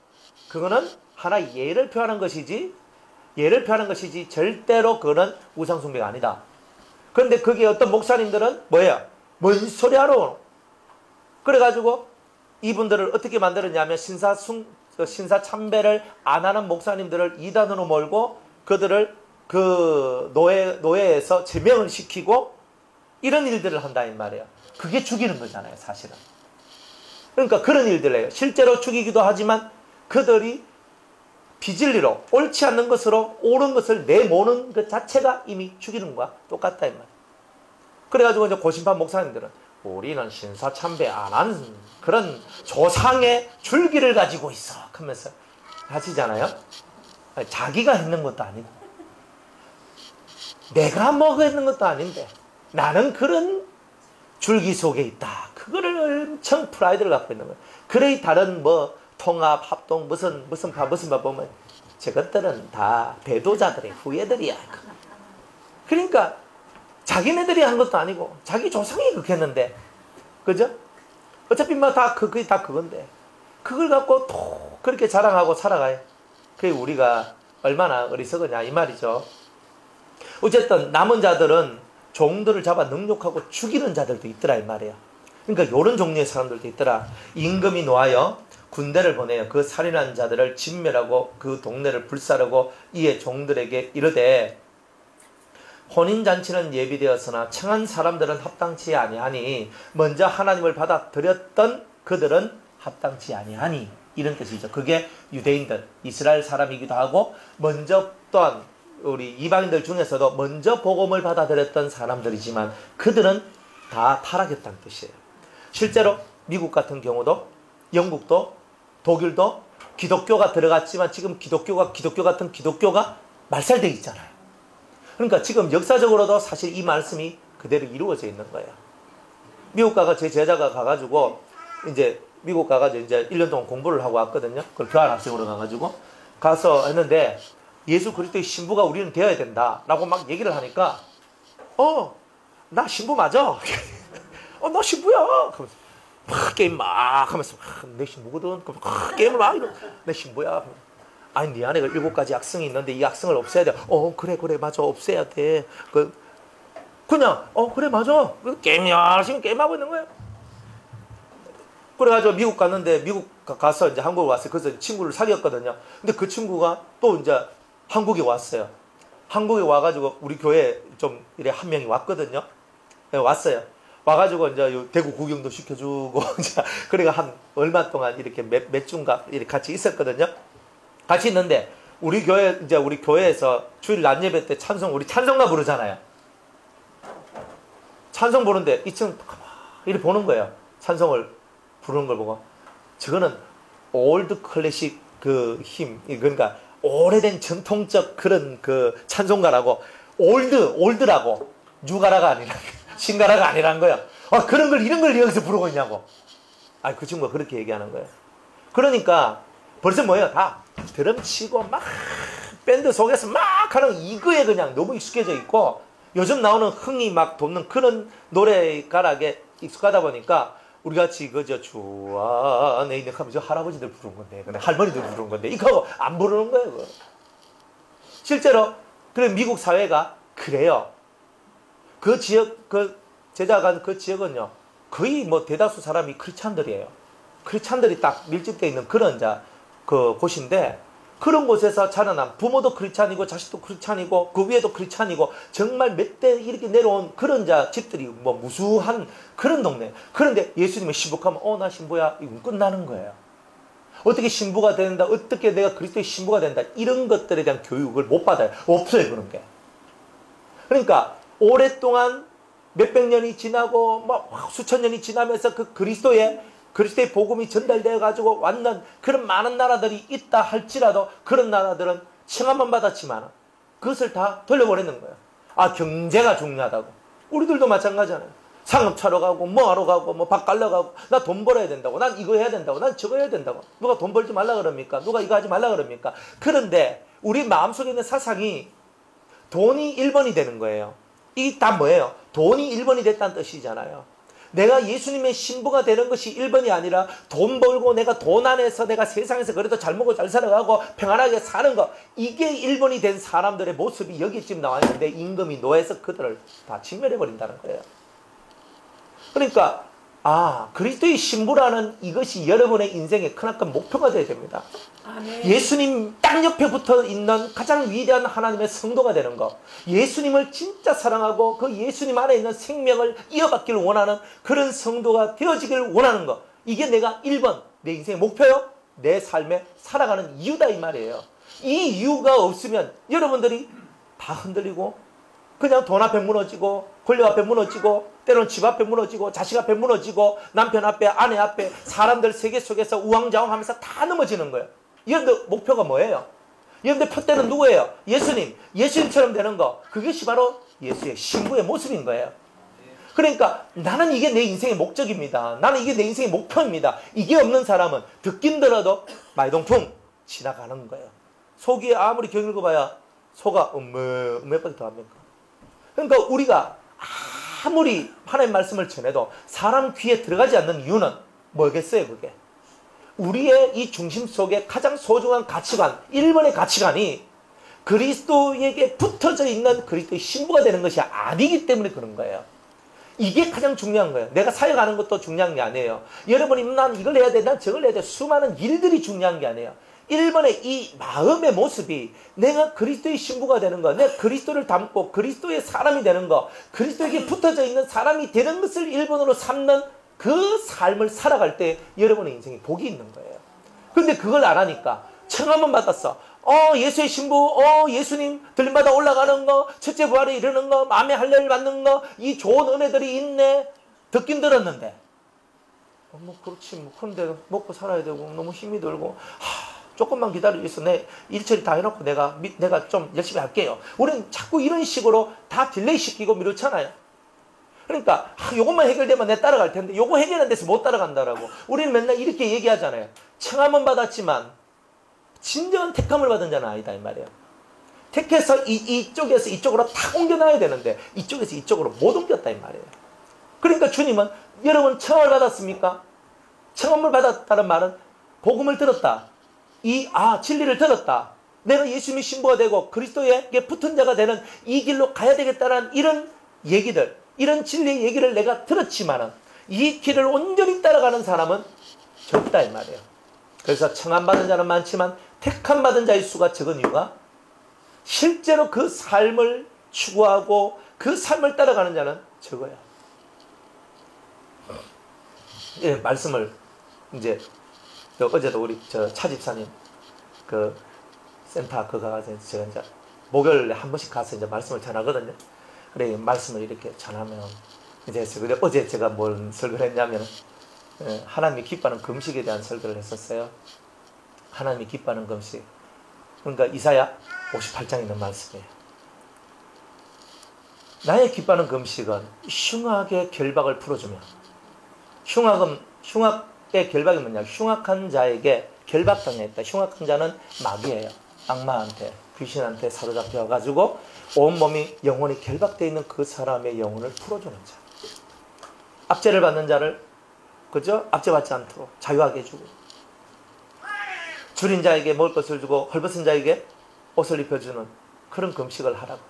그거는 하나의 예를 표하는 것이지 절대로 그거는 우상숭배가 아니다. 그런데 그게 어떤 목사님들은 뭐예요? 뭔 소리 하러? 그래가지고 이분들을 어떻게 만들었냐면 신사참배를 안 하는 목사님들을 이단으로 몰고 그들을 그 노예에서 제명을 시키고 이런 일들을 한다 이 말이에요. 그게 죽이는 거잖아요, 사실은. 그러니까 그런 일들을 해요. 실제로 죽이기도 하지만 그들이 비진리로 옳지 않는 것으로 옳은 것을 내모는 그 자체가 이미 죽이는 거와 똑같다 이 말이에요. 그래가지고 이제 고심판 목사님들은 우리는 신사참배 안 한 그런 조상의 줄기를 가지고 있어 하면서 하시잖아요. 자기가 했는 것도 아니고 내가 먹었는 것도 아닌데 나는 그런 줄기 속에 있다. 그거를 엄청 프라이드를 갖고 있는 거예요. 그래 다른 뭐 통합, 합동 무슨 파 보면 저것들은 다 배도자들의 후예들이야. 그러니까 자기네들이 한 것도 아니고 자기 조상이 그렇게 했는데, 그죠? 어차피 뭐 그게 다 그건데 그걸 갖고 또 그렇게 자랑하고 살아가요. 그게 우리가 얼마나 어리석으냐 이 말이죠. 어쨌든 남은 자들은 종들을 잡아 능욕하고 죽이는 자들도 있더라 이 말이에요. 그러니까 이런 종류의 사람들도 있더라. 임금이 놓아여 군대를 보내요. 그 살인한 자들을 진멸하고 그 동네를 불사르고 이에 종들에게 이르되, 혼인잔치는 예비되었으나 청한 사람들은 합당치 아니하니 먼저 하나님을 받아들였던 그들은 합당치 아니하니, 이런 뜻이죠. 그게 유대인들, 이스라엘 사람이기도 하고 먼저 또한 우리 이방인들 중에서도 먼저 복음을 받아들였던 사람들이지만 그들은 다 타락했다는 뜻이에요. 실제로 미국 같은 경우도, 영국도, 독일도 기독교가 들어갔지만 지금 기독교 같은 기독교가 말살되어 있잖아요. 그러니까 지금 역사적으로도 사실 이 말씀이 그대로 이루어져 있는 거예요. 미국 제 제자가 가가지고 이제 미국 가가지고 이제 1년 동안 공부를 하고 왔거든요. 그걸 교환학생으로 가서 했는데, 예수 그리스도의 신부가 우리는 되어야 된다라고 막 얘기를 하니까, 나 신부 맞아. 너 신부야. 그러면서 막 게임 막 하면서, 내 신부거든. 게임을 막 이러고, 내 신부야. 아니, 네 안에 7가지 악성이 있는데 이 악성을 없애야 돼. 그래 맞아, 없애야 돼. 그냥 그래 맞아. 게임 열심히 게임하고 있는 거예요. 그래가지고 미국 갔는데, 미국 가서 이제 한국 왔어요. 그래서 친구를 사귀었거든요. 근데 그 친구가 또 이제 한국에 왔어요. 한국에 와가지고 우리 교회 좀 이래 한 명이 왔거든요. 네, 왔어요. 와가지고 이제 대구 구경도 시켜주고, 그래가 한 얼마 동안 이렇게 몇 주인가 이렇게 같이 있었거든요. 같이 있는데 우리 교회에서 주일 낮 예배 때 우리 찬송가 부르잖아요. 찬송 부르는데 이 친구 이렇게 보는 거예요. 찬송을 부르는 걸 보고, 저거는 올드 클래식 그 힘, 그러니까 오래된 전통적 그런 그 찬송가라고, 올드라고, 뉴가라가 아니라 신가라가 아니라는 거예요. 이런 걸 여기서 부르고 있냐고. 그 친구가 그렇게 얘기하는 거예요. 그러니까 벌써 뭐예요? 다 드럼 치고 막 밴드 속에서 막 하는 이거에 그냥 너무 익숙해져 있고, 요즘 나오는 흥이 막 돋는 그런 노래가락에 익숙하다 보니까 우리같이 주 안에 있는 하면 저 할아버지들 부르는 건데, 근데 할머니들 부르는 건데 이거 안 부르는 거예요. 그거. 실제로 그래 미국 사회가 그래요. 그 지역, 제자가 그 지역은요 거의 뭐 대다수 사람이 크리스찬들이에요. 크리스찬들이 딱 밀집되어 있는 그런 곳인데, 그런 곳에서 자라난 부모도 크리스찬이고 자식도 크리스찬이고 그 위에도 크리스찬이고 정말 몇 대 이렇게 내려온 그런 집들이 뭐 무수한 그런 동네. 그런데 예수님을 신복하면 나 신부야, 이건 끝나는 거예요. 어떻게 신부가 된다, 어떻게 내가 그리스도의 신부가 된다, 이런 것들에 대한 교육을 못 받아요. 없어요, 그런 게. 그러니까 오랫동안 몇백 년이 지나고 막 수천 년이 지나면서 그 그리스도의 복음이 전달되어 가지고 왔는 그런 많은 나라들이 있다 할지라도, 그런 나라들은 칭함만 받았지만 그것을 다 돌려보내는 거예요. 경제가 중요하다고. 우리들도 마찬가지잖아요. 상업 차러 가고 뭐 하러 가고 뭐 밥 갈러 가고, 나 돈 벌어야 된다고, 난 이거 해야 된다고, 난 저거 해야 된다고. 누가 돈 벌지 말라 그럽니까? 누가 이거 하지 말라 그럽니까? 그런데 우리 마음속에 있는 사상이 돈이 1번이 되는 거예요. 이게 다 뭐예요? 돈이 1번이 됐다는 뜻이잖아요. 내가 예수님의 신부가 되는 것이 1번이 아니라 돈 벌고 내가 돈 안에서 내가 세상에서 그래도 잘 먹고 잘 살아가고 평안하게 사는 거, 이게 1번이 된 사람들의 모습이 여기쯤 나와 있는데, 임금이 노해서 그들을 다 진멸해버린다는 거예요. 그러니까 그리스도의 신부라는 이것이 여러분의 인생의 크나큰 목표가 되어야 됩니다. 아멘. 예수님 땅 옆에 붙어 있는 가장 위대한 하나님의 성도가 되는 것, 예수님을 진짜 사랑하고 그 예수님 안에 있는 생명을 이어받기를 원하는 그런 성도가 되어지기를 원하는 것, 이게 내가 1번 내 인생의 목표요, 내 삶에 살아가는 이유다 이 말이에요. 이 이유가 없으면 여러분들이 다 흔들리고 그냥 돈 앞에 무너지고 권력 앞에 무너지고 때로는 집 앞에 무너지고 자식 앞에 무너지고 남편 앞에 아내 앞에 사람들 세계 속에서 우왕좌왕하면서 다 넘어지는 거예요. 여러분들 목표가 뭐예요? 여러분들 표대는 누구예요? 예수님처럼 되는 거, 그것이 바로 예수의 신부의 모습인 거예요. 그러니까 나는 이게 내 인생의 목적입니다. 나는 이게 내 인생의 목표입니다. 이게 없는 사람은 듣긴 들어도 말동풍 지나가는 거예요. 속 위에 아무리 경 읽어봐야 소가 음메밖에 더 안 맹가. 그러니까 우리가 아무리 하나님 말씀을 전해도 사람 귀에 들어가지 않는 이유는 뭐겠어요, 그게? 우리의 이 중심 속에 가장 소중한 가치관, 1번의 가치관이 그리스도에게 붙어져 있는 그리스도의 신부가 되는 것이 아니기 때문에 그런 거예요. 이게 가장 중요한 거예요. 내가 사역하는 것도 중요한 게 아니에요. 여러분이 난 이걸 해야 돼, 난 저걸 해야 돼. 수많은 일들이 중요한 게 아니에요. 1번의 이 마음의 모습이 내가 그리스도의 신부가 되는 거, 내가 그리스도를 닮고 그리스도의 사람이 되는 거, 그리스도에게 붙어져 있는 사람이 되는 것을 1번으로 삼는 그 삶을 살아갈 때 여러분의 인생에 복이 있는 거예요. 근데 그걸 안 하니까 청함은 받았어. 예수의 신부, 예수님 들림받아 올라가는 거, 첫째 부활에 이르는 거, 마음의 할례를 받는 거, 이 좋은 은혜들이 있네. 듣긴 들었는데. 그렇지, 그런데 먹고 살아야 되고, 너무 힘이 들고, 조금만 기다려주세요. 내 일처리 다 해놓고 내가 좀 열심히 할게요. 우리는 자꾸 이런 식으로 다 딜레이 시키고 미루잖아요. 그러니까, 요것만 해결되면 내가 따라갈 텐데, 요거 해결 안 돼서 못 따라간다라고. 우리는 맨날 이렇게 얘기하잖아요. 청함은 받았지만, 진정한 택함을 받은 자는 아니다, 이 말이에요. 택해서 이쪽에서 이쪽으로 탁 옮겨놔야 되는데, 이쪽에서 이쪽으로 못 옮겼다, 이 말이에요. 그러니까 주님은, 여러분 청함을 받았습니까? 청함을 받았다는 말은, 복음을 들었다. 진리를 들었다. 내가 예수님의 신부가 되고, 그리스도에게 붙은 자가 되는 이 길로 가야 되겠다는 이런 얘기들, 이런 진리의 얘기를 내가 들었지만은, 이 길을 온전히 따라가는 사람은 적다, 이 말이에요. 그래서 청함받은 자는 많지만 택함 받은 자의 수가 적은 이유가 실제로 그 삶을 추구하고 그 삶을 따라가는 자는 적어요. 예, 말씀을 이제 어제도 우리 차 집사님 그 센터 가서 제가 이제 목요일에 한 번씩 가서 이제 말씀을 전하거든요. 그래 말씀을 이렇게 전하면 이제 어제 제가 뭘 설교를 했냐면 하나님이 기뻐하는 금식에 대한 설교를 했었어요. 하나님이 기뻐하는 금식. 그러니까 이사야 58장에 있는 말씀이에요. 나의 기뻐하는 금식은 흉악의 결박을 풀어주며, 흉악의 결박이 뭐냐? 흉악한 자에게 결박당했다. 흉악한 자는 마귀예요. 악마한테, 귀신한테 사로잡혀가지고 온몸이 영혼이 결박되어 있는 그 사람의 영혼을 풀어주는 자. 압제를 받는 자를 그죠? 압제받지 않도록 자유하게 해주고, 줄인 자에게 먹을 것을 주고 헐벗은 자에게 옷을 입혀주는 그런 금식을 하라고.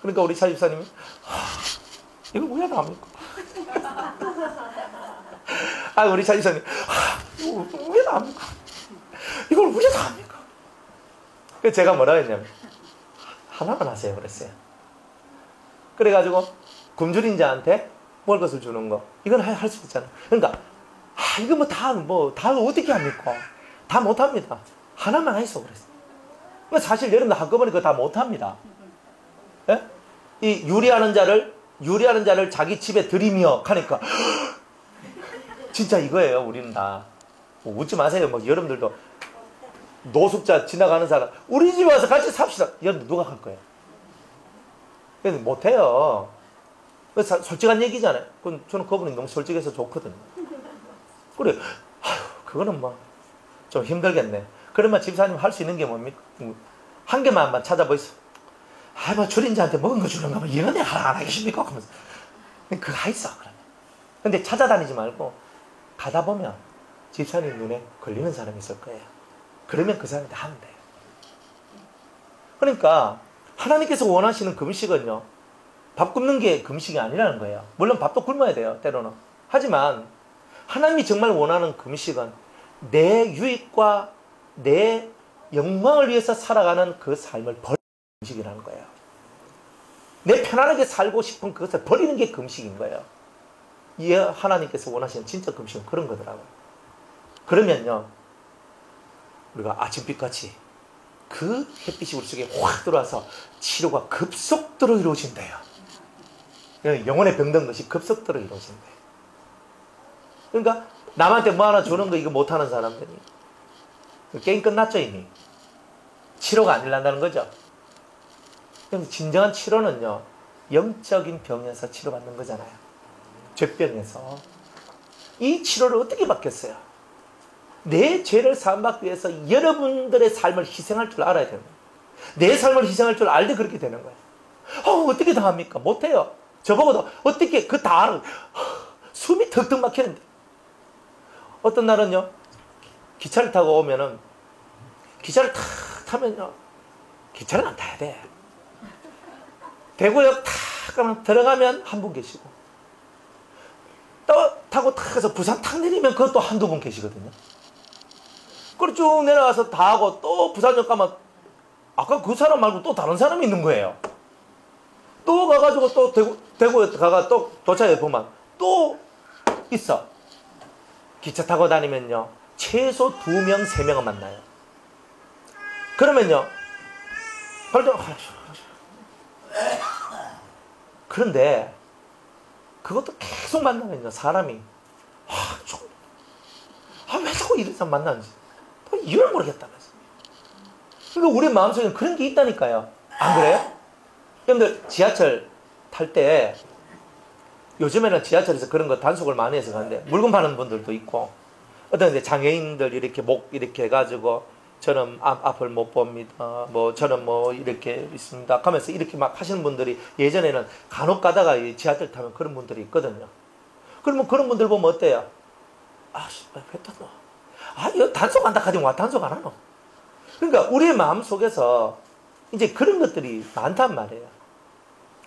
그러니까 우리 차집사님이 이걸 왜 나옵니까? 우리 차집사님 이걸 왜 나옵니까? 이걸 왜 나옵니까? 그래서 제가 뭐라 했냐면 하나만 하세요 그랬어요. 그래가지고 굶주린 자한테 먹을 것을 주는 거, 이건 할 수 있잖아. 그러니까 이거 다 어떻게 합니까? 다 못합니다. 하나만 하이소 그랬어. 사실 여러분들 한꺼번에 그거 다 못합니다. 예? 이 유리하는 자를 자기 집에 들이며 하니까 진짜 이거예요. 우리는 다 웃지 마세요. 여러분들도 노숙자 지나가는 사람 우리 집에 와서 같이 삽시다. 여러분들 누가 할 거예요? 못해요. 솔직한 얘기잖아요. 저는 그분이 너무 솔직해서 좋거든요. 그래, 그거는 좀 힘들겠네. 그러면 집사님 할 수 있는 게 뭡니까? 한 개만 한번 찾아보이소. 줄인 자한테 먹은 거 주는 거면 이런 애 안 하겠습니까? 그러면서. 그거 하있어, 그러면. 근데 찾아다니지 말고, 가다 보면 집사님 눈에 걸리는 사람이 있을 거예요. 그러면 그 사람한테 하면 돼요. 그러니까, 하나님께서 원하시는 금식은요, 밥 굶는 게 금식이 아니라는 거예요. 물론 밥도 굶어야 돼요, 때로는. 하지만, 하나님이 정말 원하는 금식은 내 유익과 내 영광을 위해서 살아가는 그 삶을 버리는 금식이라는 거예요. 내 편안하게 살고 싶은 그것을 버리는 게 금식인 거예요. 이 하나님께서 원하시는 진짜 금식은 그런 거더라고요. 그러면요, 우리가 아침빛같이 그 햇빛이 우리 속에 확 들어와서 치료가 급속도로 이루어진대요. 영혼의 병든 것이 급속도로 이루어진대요. 그러니까 남한테 뭐 하나 주는 거 이거 못하는 사람들이 게임 끝났죠 이미. 치료가 안 일난다는 거죠. 그럼 진정한 치료는요, 영적인 병에서 치료받는 거잖아요. 죄병에서. 이 치료를 어떻게 받겠어요? 내 죄를 사함받기 위해서 여러분들의 삶을 희생할 줄 알아야 되는 거예요. 내 삶을 희생할 줄 알때 그렇게 되는 거예요. 어떻게 다 합니까? 못해요. 저보고도 어떻게 그 다 숨이 턱턱 막히는데. 어떤 날은요, 기차를 타고 오면은, 기차를 탁 타면요, 기차를 안 타야 돼. 대구역 탁 들어가면 한 분 계시고, 또 타고 탁 해서 부산 탁 내리면 그것도 한두 분 계시거든요. 그리고 쭉 내려가서 다 하고 또 부산역 가면 아까 그 사람 말고 또 다른 사람이 있는 거예요. 또 가가지고 또 대구에 가가 또 도착해 보면 또 있어. 기차 타고 다니면요, 최소 2명, 3명은 만나요. 그러면요, 그런데 그것도 계속 만나면요, 사람이 왜 자꾸 이런 사람 만나는지 이유를 모르겠다면서. 그러니까 우리 마음속에 그런 게 있다니까요. 안 그래요? 여러분들 지하철 탈 때, 요즘에는 지하철에서 그런 거 단속을 많이 해서 가는데, 물건 파는 분들도 있고, 어떤 이제 장애인들 이렇게 목 이렇게 해가지고, 저는 앞을 못 봅니다. 저는 이렇게 있습니다. 하면서 이렇게 막 하시는 분들이 예전에는 간혹 가다가 이 지하철 타면 그런 분들이 있거든요. 그러면 그런 분들 보면 어때요? 왜 탔노? 이거 단속한다 하지 와 단속 안 하노? 그러니까 우리의 마음 속에서 이제 그런 것들이 많단 말이에요.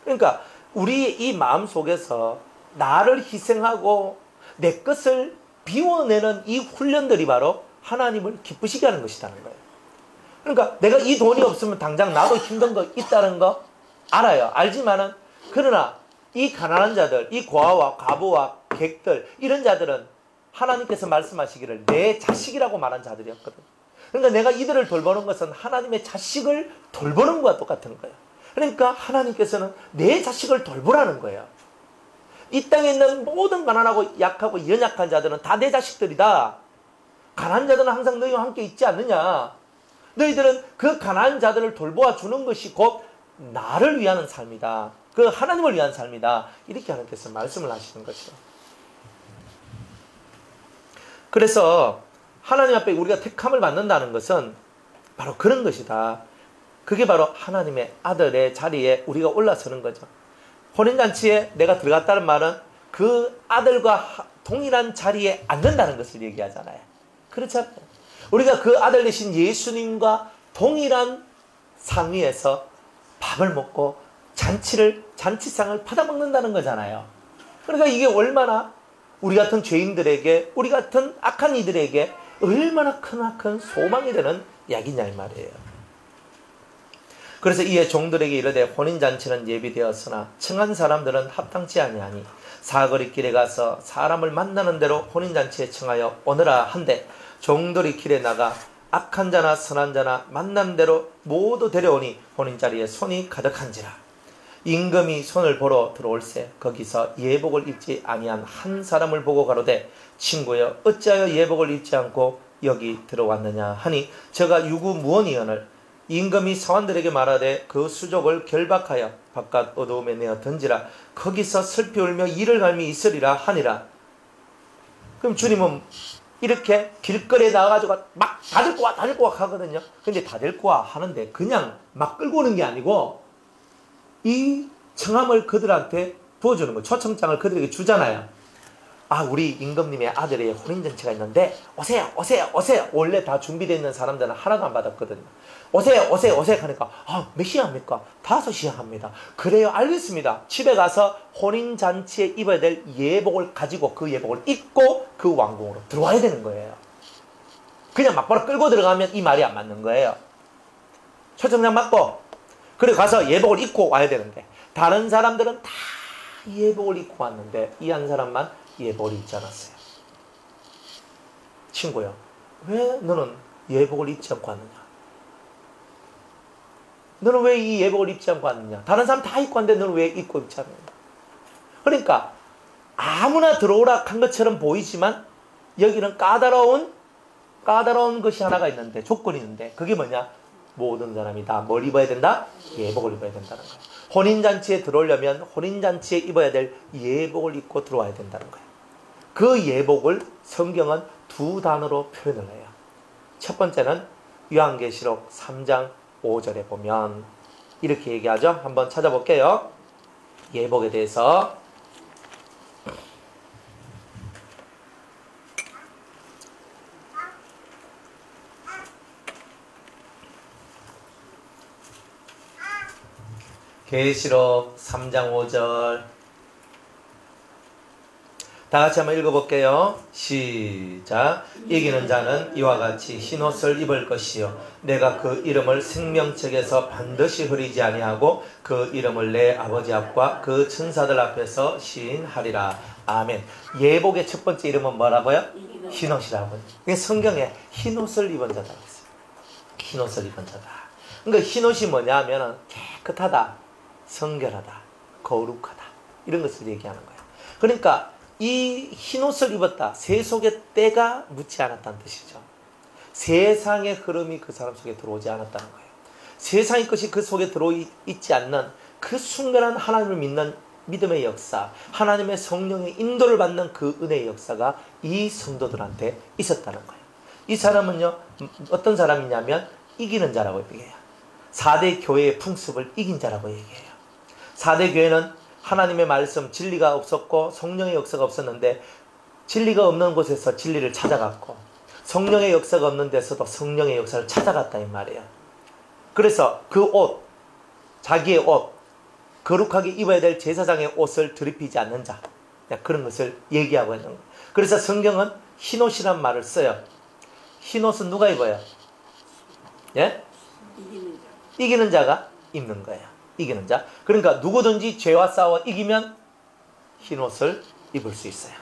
그러니까 우리 이 마음 속에서 나를 희생하고 내 것을 비워내는 이 훈련들이 바로 하나님을 기쁘시게 하는 것이라는 거예요. 그러니까 내가 이 돈이 없으면 당장 나도 힘든 거 있다는 거 알아요. 알지만은, 그러나 이 가난한 자들, 이 고아와 과부와 객들, 이런 자들은 하나님께서 말씀하시기를 내 자식이라고 말한 자들이었거든. 그러니까 내가 이들을 돌보는 것은 하나님의 자식을 돌보는 것과 똑같은 거예요. 그러니까 하나님께서는 내 자식을 돌보라는 거예요. 이 땅에 있는 모든 가난하고 약하고 연약한 자들은 다 내 자식들이다. 가난한 자들은 항상 너희와 함께 있지 않느냐. 너희들은 그 가난한 자들을 돌보아 주는 것이 곧 나를 위하는 삶이다. 그 하나님을 위한 삶이다. 이렇게 하나님께서 말씀을 하시는 거죠. 그래서 하나님 앞에 우리가 택함을 받는다는 것은 바로 그런 것이다. 그게 바로 하나님의 아들의 자리에 우리가 올라서는 거죠. 혼인잔치에 내가 들어갔다는 말은 그 아들과 동일한 자리에 앉는다는 것을 얘기하잖아요. 그렇지 않나요? 우리가 그 아들 되신 예수님과 동일한 상위에서 밥을 먹고 잔치상을 받아먹는다는 거잖아요. 그러니까 이게 얼마나 우리 같은 죄인들에게, 우리 같은 악한 이들에게 얼마나 크나큰 소망이 되는 이야기냐 이 말이에요. 그래서 이에 종들에게 이르되 혼인잔치는 예비되었으나 청한 사람들은 합당치 아니하니 사거리 길에 가서 사람을 만나는 대로 혼인잔치에 청하여 오너라 한데, 종들이 길에 나가 악한 자나 선한 자나 만난 대로 모두 데려오니 혼인자리에 손이 가득한지라. 임금이 손을 보러 들어올세 거기서 예복을 입지 아니한 한 사람을 보고 가로되 친구여 어찌하여 예복을 입지 않고 여기 들어왔느냐 하니 저가 유구무원이언을 임금이 사원들에게 말하되 그 수족을 결박하여 바깥 어두움에 내어 던지라. 거기서 슬피 울며 이를 갈미 있으리라 하니라. 그럼 주님은 이렇게 길거리에 나가가지고 막 다 데리고 와 하거든요. 근데 다 데리고 와 하는데 그냥 막 끌고 오는 게 아니고 이 청함을 그들한테 부어주는 거예요. 초청장을 그들에게 주잖아요. 우리 임금님의 아들의 혼인잔치가 있는데 오세요. 원래 다 준비되어 있는 사람들은 하나도 안 받았거든요. 오세요 하니까 몇 시에 합니까? 5시에 합니다. 그래요, 알겠습니다. 집에 가서 혼인잔치에 입어야 될 예복을 가지고 그 예복을 입고 그 왕궁으로 들어와야 되는 거예요. 그냥 막바로 끌고 들어가면 이 말이 안 맞는 거예요. 초청장 받고 그래 가서 예복을 입고 와야 되는데 다른 사람들은 다 예복을 입고 왔는데 이 한 사람만 예복을 입지 않았어요. 친구요, 왜 너는 예복을 입지 않고 왔느냐? 너는 왜 이 예복을 입지 않고 왔느냐? 다른 사람 다 입고 왔는데 너는 왜 입고 입지 않느냐? 그러니까 아무나 들어오라 한 것처럼 보이지만 여기는 까다로운 것이 하나가 있는데, 조건이 있는데, 그게 뭐냐? 모든 사람이 다 뭘 입어야 된다? 예복을 입어야 된다는 거예요. 혼인잔치에 들어오려면 혼인잔치에 입어야 될 예복을 입고 들어와야 된다는 거예요. 그 예복을 성경은 2단어로 표현을 해요. 첫 번째는 요한계시록 3장 5절에 보면 이렇게 얘기하죠. 한번 찾아볼게요. 예복에 대해서. 계시록 3장 5절. 다 같이 한번 읽어볼게요. 시작. 이기는 자는 이와 같이 흰옷을 입을 것이요 내가 그 이름을 생명책에서 반드시 흐리지 아니하고 그 이름을 내 아버지 앞과 그 천사들 앞에서 시인하리라. 아멘. 예복의 첫 번째 이름은 뭐라고요? 흰옷이라고요. 성경에 흰옷을 입은 자다 그랬어요. 흰옷을 입은 자다. 그러니까 흰옷이 뭐냐 하면 깨끗하다, 성결하다, 거룩하다, 이런 것을 얘기하는 거예요. 그러니까 이 흰옷을 입었다, 세속의 때가 묻지 않았다는 뜻이죠. 세상의 흐름이 그 사람 속에 들어오지 않았다는 거예요. 세상의 것이 그 속에 들어있지 않는 그 순결한 하나님을 믿는 믿음의 역사, 하나님의 성령의 인도를 받는 그 은혜의 역사가 이 성도들한테 있었다는 거예요. 이 사람은요, 어떤 사람이냐면 이기는 자라고 얘기해요. 4대 교회의 풍습을 이긴 자라고 얘기해요. 4대 교회는 하나님의 말씀, 진리가 없었고 성령의 역사가 없었는데 진리가 없는 곳에서 진리를 찾아갔고 성령의 역사가 없는 데서도 성령의 역사를 찾아갔다 이 말이에요. 그래서 그 옷, 자기의 옷, 거룩하게 입어야 될 제사장의 옷을 드립히지 않는 자, 그런 것을 얘기하고 있는 거예요. 그래서 성경은 흰옷이란 말을 써요. 흰옷은 누가 입어요? 예? 이기는 자가 입는 거예요. 이기는 자. 그러니까 누구든지 죄와 싸워 이기면 흰옷을 입을 수 있어요.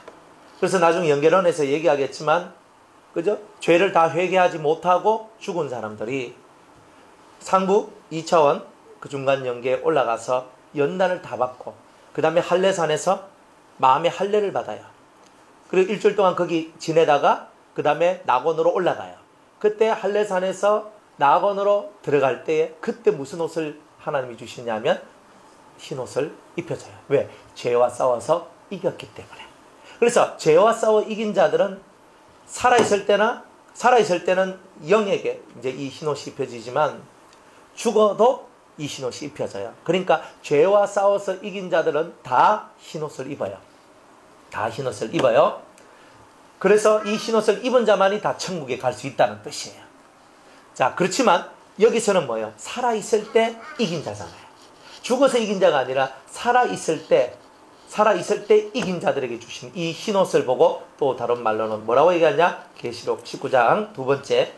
그래서 나중에 연결원에서 얘기하겠지만, 그죠? 죄를 다 회개하지 못하고 죽은 사람들이 상부 2차원 그 중간 연계에 올라가서 연단을 다 받고 그 다음에 할례산에서 마음의 할례를 받아요. 그리고 일주일 동안 거기 지내다가 그 다음에 낙원으로 올라가요. 그때 할례산에서 낙원으로 들어갈 때에 그때 무슨 옷을 하나님이 주시냐면 흰옷을 입혀줘요. 왜? 죄와 싸워서 이겼기 때문에. 그래서 죄와 싸워 이긴 자들은 살아있을 때는 영에게 이제 이 흰옷이 입혀지지만 죽어도 이 흰옷이 입혀져요. 그러니까 죄와 싸워서 이긴 자들은 다 흰옷을 입어요. 다 흰옷을 입어요. 그래서 이 흰옷을 입은 자만이 다 천국에 갈 수 있다는 뜻이에요. 자, 그렇지만 여기서는 뭐예요? 살아있을 때 이긴 자잖아요. 죽어서 이긴 자가 아니라 살아있을 때 이긴 자들에게 주신 이 흰옷을 보고 또 다른 말로는 뭐라고 얘기하냐? 계시록 19장 두 번째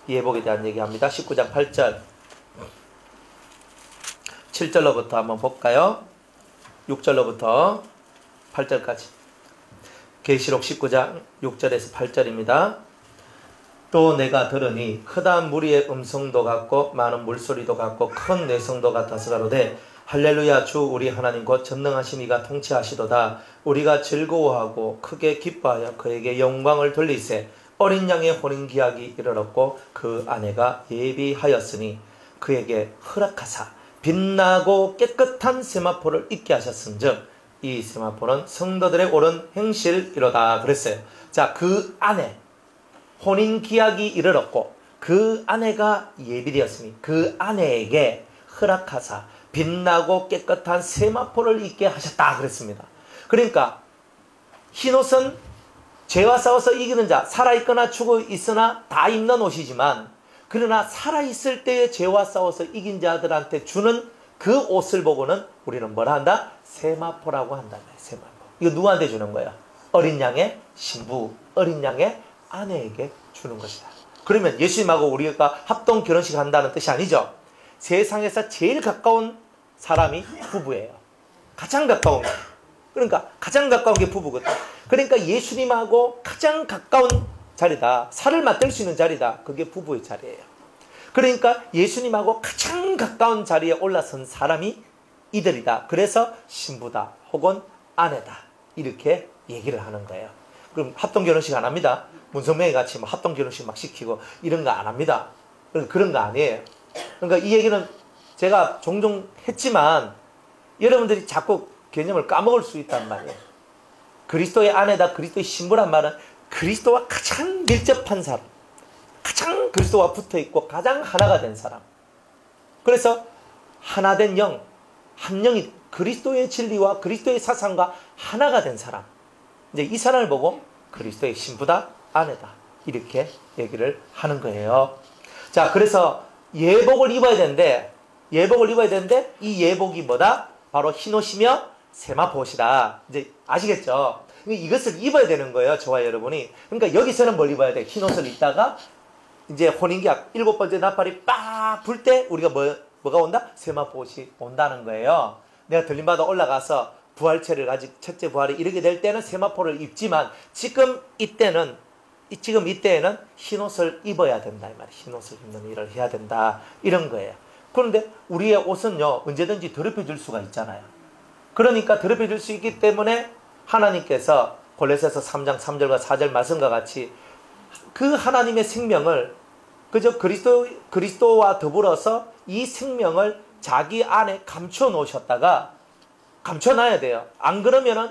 예복에 대한 얘기합니다. 19장 8절 7절로부터 한번 볼까요? 6절로부터 8절까지 계시록 19장 6절에서 8절입니다. 또 내가 들으니 크다한 무리의 음성도 같고 많은 물소리도 같고 큰 내성도 같아서 가로되 할렐루야 주 우리 하나님 곧 전능하신 이가 통치하시도다. 우리가 즐거워하고 크게 기뻐하여 그에게 영광을 돌리세. 어린 양의 혼인기약이 이르렀고 그 아내가 예비하였으니 그에게 허락하사 빛나고 깨끗한 세마포를 입게 하셨은즉 이 세마포는 성도들의 옳은 행실이로다 그랬어요. 자, 그 아내 혼인기약이 이르렀고 그 아내가 예비되었으니 그 아내에게 허락하사 빛나고 깨끗한 세마포를 입게 하셨다 그랬습니다. 그러니까 흰옷은 죄와 싸워서 이기는 자, 살아있거나 죽어 있으나 다 입는 옷이지만 그러나 살아있을 때의 죄와 싸워서 이긴 자들한테 주는 그 옷을 보고는 우리는 뭐라 한다? 세마포라고 한다. 세마포. 이거 누구한테 주는 거야? 어린 양의 신부, 어린 양의 아내에게 주는 것이다. 그러면 예수님하고 우리가 합동 결혼식 한다는 뜻이 아니죠. 세상에서 제일 가까운 사람이 부부예요. 가장 가까운 거. 그러니까 가장 가까운 게 부부거든. 그러니까 예수님하고 가장 가까운 자리다. 살을 맞댈 수 있는 자리다. 그게 부부의 자리예요. 그러니까 예수님하고 가장 가까운 자리에 올라선 사람이 이들이다. 그래서 신부다 혹은 아내다 이렇게 얘기를 하는 거예요. 그럼 합동결혼식 안 합니다. 문성명이 같이 뭐 합동결혼식 막 시키고 이런 거 안 합니다. 그런 거 아니에요. 그러니까 이 얘기는 제가 종종 했지만 여러분들이 자꾸 개념을 까먹을 수 있단 말이에요. 그리스도의 아내다, 그리스도의 신부란 말은 그리스도와 가장 밀접한 사람, 가장 그리스도와 붙어있고 가장 하나가 된 사람. 그래서 하나된 영, 한 영이 그리스도의 진리와 그리스도의 사상과 하나가 된 사람. 이제 이 사람을 보고 그리스도의 신부다, 아내다. 이렇게 얘기를 하는 거예요. 자, 그래서 예복을 입어야 되는데 이 예복이 뭐다? 바로 흰옷이며 세마포옷이다. 이제 아시겠죠? 이것을 입어야 되는 거예요. 저와 여러분이. 그러니까 여기서는 뭘 입어야 돼? 흰옷을 입다가 이제 혼인계약 7번째 나팔이 빡 불 때 우리가 뭐가 온다? 세마포옷이 온다는 거예요. 내가 들림받아 올라가서 부활체를 가지고 첫째 부활이 이르게 될 때는 세마포를 입지만 지금 이때는 흰옷을 입어야 된다. 이 말이에요. 흰옷을 입는 일을 해야 된다. 이런 거예요. 그런데 우리의 옷은요, 언제든지 더럽혀질 수가 있잖아요. 그러니까 더럽혀질 수 있기 때문에 하나님께서 골로새서 3장 3절과 4절 말씀과 같이 그 하나님의 생명을 그저 그리스도와 더불어서 이 생명을 자기 안에 감춰 놓으셨다가 감춰놔야 돼요. 안 그러면은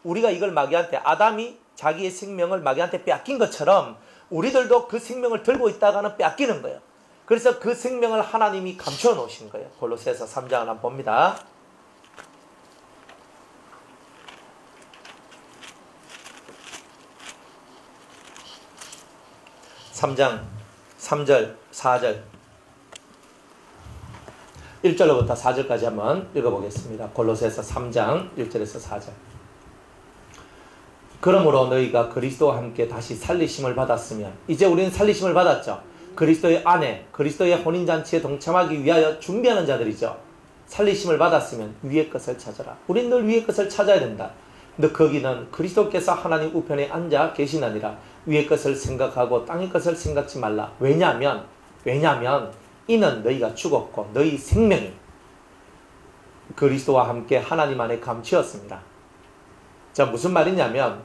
우리가 이걸 마귀한테, 아담이 자기의 생명을 마귀한테 뺏긴 것처럼 우리들도 그 생명을 들고 있다가는 뺏기는 거예요. 그래서 그 생명을 하나님이 감춰 놓으신 거예요. 골로새서 3장을 한번 봅니다. 3장 3절 4절 1절로부터 4절까지 한번 읽어보겠습니다. 골로새서 3장 1절에서 4절. 그러므로 너희가 그리스도와 함께 다시 살리심을 받았으면, 이제 우리는 살리심을 받았죠. 그리스도의 아내, 그리스도의 혼인잔치에 동참하기 위하여 준비하는 자들이죠. 살리심을 받았으면 위의 것을 찾아라. 우린 늘 위의 것을 찾아야 된다. 근데 거기는 그리스도께서 하나님 우편에 앉아 계시나니라. 위의 것을 생각하고 땅의 것을 생각지 말라. 왜냐하면 이는 너희가 죽었고 너희 생명이 그리스도와 함께 하나님 안에 감추었습니다. 자, 무슨 말이냐면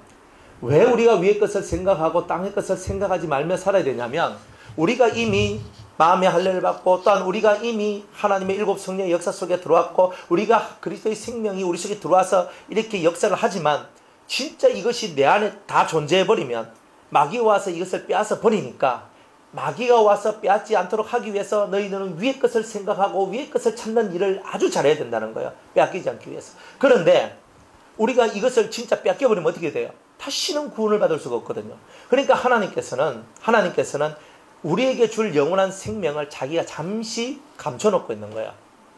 왜 우리가 위의 것을 생각하고 땅의 것을 생각하지 말며 살아야 되냐면, 우리가 이미 마음의 할례를 받고 또한 우리가 이미 하나님의 일곱 성령의 역사 속에 들어왔고 우리가 그리스도의 생명이 우리 속에 들어와서 이렇게 역사를 하지만 진짜 이것이 내 안에 다 존재해버리면 마귀가 와서 이것을 빼앗아 버리니까, 마귀가 와서 빼앗지 않도록 하기 위해서 너희들은 위의 것을 생각하고 위의 것을 찾는 일을 아주 잘해야 된다는 거예요. 빼앗기지 않기 위해서. 그런데 우리가 이것을 진짜 뺏겨버리면 어떻게 돼요? 다시는 구원을 받을 수가 없거든요. 그러니까 하나님께서는 우리에게 줄 영원한 생명을 자기가 잠시 감춰놓고 있는 거예요.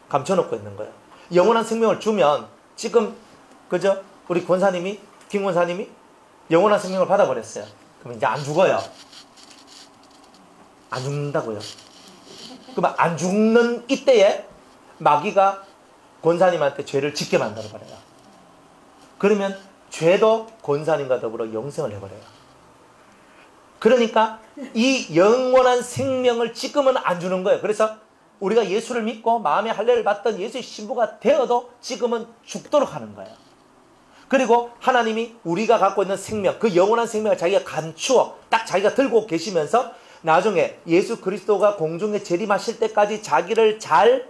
감춰놓고 있는 거예요. 영원한 생명을 주면 지금 그죠? 우리 김 권사님이 영원한 생명을 받아버렸어요. 그럼 이제 안 죽어요. 안 죽는다고요. 그럼 안 죽는 이때에 마귀가 권사님한테 죄를 짓게 만들어버려요. 그러면 죄도 권사님과 더불어 영생을 해버려요. 그러니까 이 영원한 생명을 지금은 안 주는 거예요. 그래서 우리가 예수를 믿고 마음의 할례를 받던 예수의 신부가 되어도 지금은 죽도록 하는 거예요. 그리고 하나님이 우리가 갖고 있는 생명, 그 영원한 생명을 자기가 감추어 딱 자기가 들고 계시면서 나중에 예수 그리스도가 공중에 재림하실 때까지 자기를 잘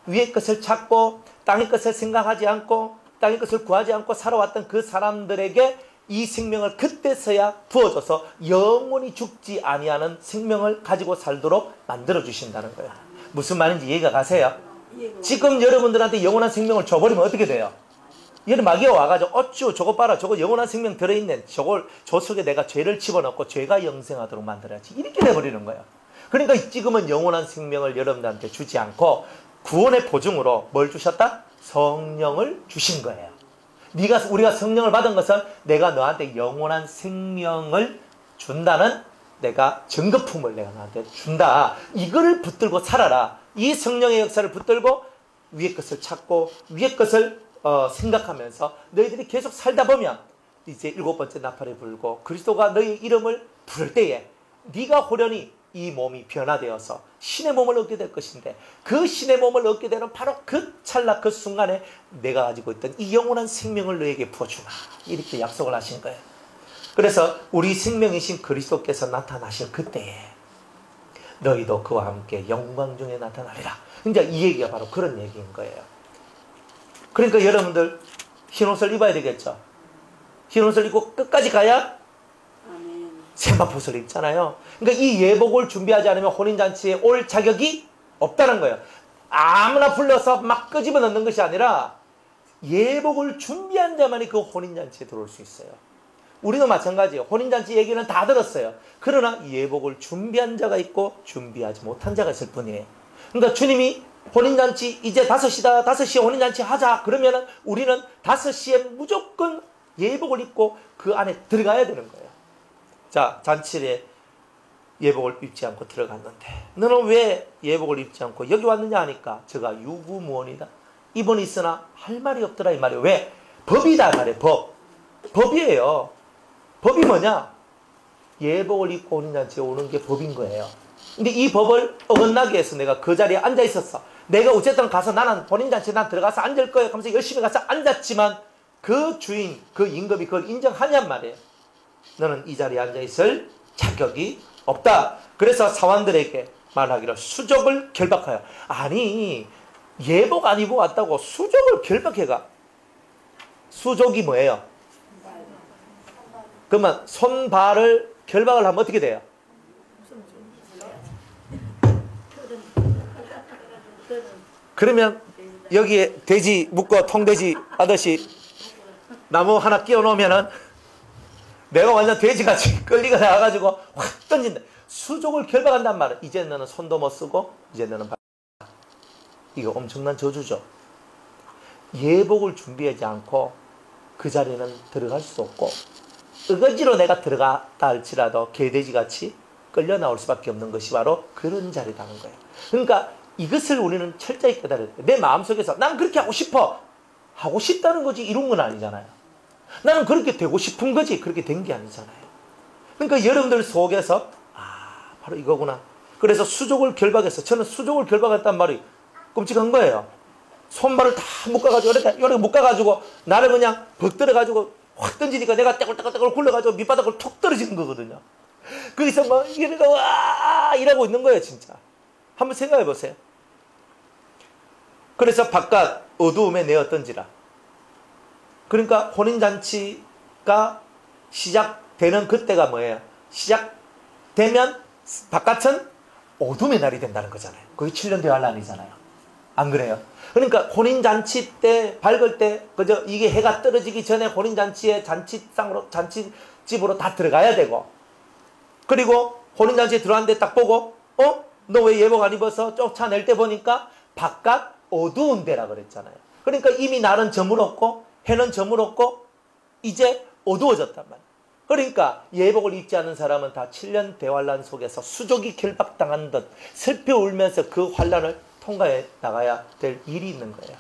위의 것을 찾고 땅의 것을 생각하지 않고 땅의 것을 구하지 않고 살아왔던 그 사람들에게 이 생명을 그때서야 부어줘서 영원히 죽지 아니하는 생명을 가지고 살도록 만들어 주신다는 거예요. 무슨 말인지 이해가 가세요? 지금 여러분들한테 영원한 생명을 줘버리면 어떻게 돼요? 얘는 마귀가 와가지고 어쭈 저거 봐라, 저거 영원한 생명 들어있네, 저 속에 내가 죄를 집어넣고 죄가 영생하도록 만들어야지, 이렇게 돼버리는 거예요. 그러니까 지금은 영원한 생명을 여러분들한테 주지 않고 구원의 보증으로 뭘 주셨다? 성령을 주신 거예요. 우리가 성령을 받은 것은 내가 너한테 영원한 생명을 준다는 내가 증거품을 내가 너한테 준다. 이거를 붙들고 살아라. 이 성령의 역사를 붙들고 위의 것을 찾고 위의 것을 생각하면서 너희들이 계속 살다 보면 이제 7번째 나팔이 불고 그리스도가 너희 이름을 부를 때에 네가 호련히 이 몸이 변화되어서 신의 몸을 얻게 될 것인데, 그 신의 몸을 얻게 되는 바로 그 찰나 그 순간에 내가 가지고 있던 이 영원한 생명을 너에게 부어주마, 이렇게 약속을 하신 거예요. 그래서 우리 생명이신 그리스도께서 나타나실 그때에 너희도 그와 함께 영광 중에 나타나리라. 이제 이 얘기가 바로 그런 얘기인 거예요. 그러니까 여러분들 흰옷을 입어야 되겠죠. 흰옷을 입고 끝까지 가야 세마포옷을 입잖아요. 그러니까 이 예복을 준비하지 않으면 혼인잔치에 올 자격이 없다는 거예요. 아무나 불러서 막 끄집어 넣는 것이 아니라 예복을 준비한 자만이 그 혼인잔치에 들어올 수 있어요. 우리도 마찬가지예요. 혼인잔치 얘기는 다 들었어요. 그러나 예복을 준비한 자가 있고 준비하지 못한 자가 있을 뿐이에요. 그러니까 주님이 혼인잔치 이제 5시다. 5시에 혼인잔치 하자. 그러면 우리는 5시에 무조건 예복을 입고 그 안에 들어가야 되는 거예요. 자, 잔치에 예복을 입지 않고 들어갔는데 너는 왜 예복을 입지 않고 여기 왔느냐 하니까 저가 유구무원이다. 입은 있으나 할 말이 없더라 이 말이에요. 왜? 법이다 말이에요. 법이에요. 법이 뭐냐? 예복을 입고 혼인잔치에 오는 게 법인 거예요. 근데 이 법을 어긋나게 해서 내가 그 자리에 앉아 있었어. 내가 어쨌든 가서 나는 혼인잔치에 난 들어가서 앉을 거예요 하면서 열심히 가서 앉았지만 그 주인, 그 임금이 그걸 인정하냔 말이에요. 너는 이 자리에 앉아 있을 자격이 없다. 그래서 사원들에게 말하기를 수족을 결박하여. 아니 예복 안 입고 왔다고 수족을 결박해가. 수족이 뭐예요? 그러면 손발을 결박을 하면 어떻게 돼요? 그러면 여기에 돼지 묶어 통돼지 하듯이 나무 하나 끼워 놓으면은 내가 완전 돼지같이 끌리가 나와가지고 확 던진다. 수족을 결박한단 말이야. 이제 너는 손도 못 쓰고 이제 너는 이거 엄청난 저주죠. 예복을 준비하지 않고 그 자리에는 들어갈 수 없고 어거지로 내가 들어갔다 할지라도 개돼지같이 끌려 나올 수밖에 없는 것이 바로 그런 자리라는 거예요. 그러니까 이것을 우리는 철저히 깨달아야 돼요. 내 마음속에서 난 그렇게 하고 싶어. 하고 싶다는 거지 이룬 건 아니잖아요. 나는 그렇게 되고 싶은 거지 그렇게 된 게 아니잖아요. 그러니까 여러분들 속에서 바로 이거구나. 그래서 수족을 결박했어. 저는 수족을 결박했단 말이 끔찍한 거예요. 손발을 다 묶어가지고 이렇게 묶어가지고 나를 그냥 벅들어가지고 확 던지니까 내가 떼굴떼굴떼굴 굴러가지고 밑바닥을 툭 떨어지는 거거든요. 거기서 막 이러고 와 이러고 있는 거예요 진짜. 한번 생각해 보세요. 그래서 바깥 어두움에 내어던지라. 그러니까 혼인잔치가 시작되는 그때가 뭐예요? 시작되면 바깥은 어둠의 날이 된다는 거잖아요. 그게 7년 대환란이잖아요. 안 그래요? 그러니까 혼인잔치 때 밝을 때 그저 이게 해가 떨어지기 전에 혼인잔치에 잔치집으로 다 들어가야 되고 그리고 혼인잔치에 들어왔는데 딱 보고 너 왜 예복 안 입어서 쫓아낼 때 보니까 바깥 어두운 데라 그랬잖아요. 그러니까 이미 날은 저물었고 해는 저물었고 이제 어두워졌단 말이에요. 그러니까 예복을 입지 않은 사람은 다 7년 대환란 속에서 수족이 결박당한 듯 슬피 울면서 그 환란을 통과해 나가야 될 일이 있는 거예요.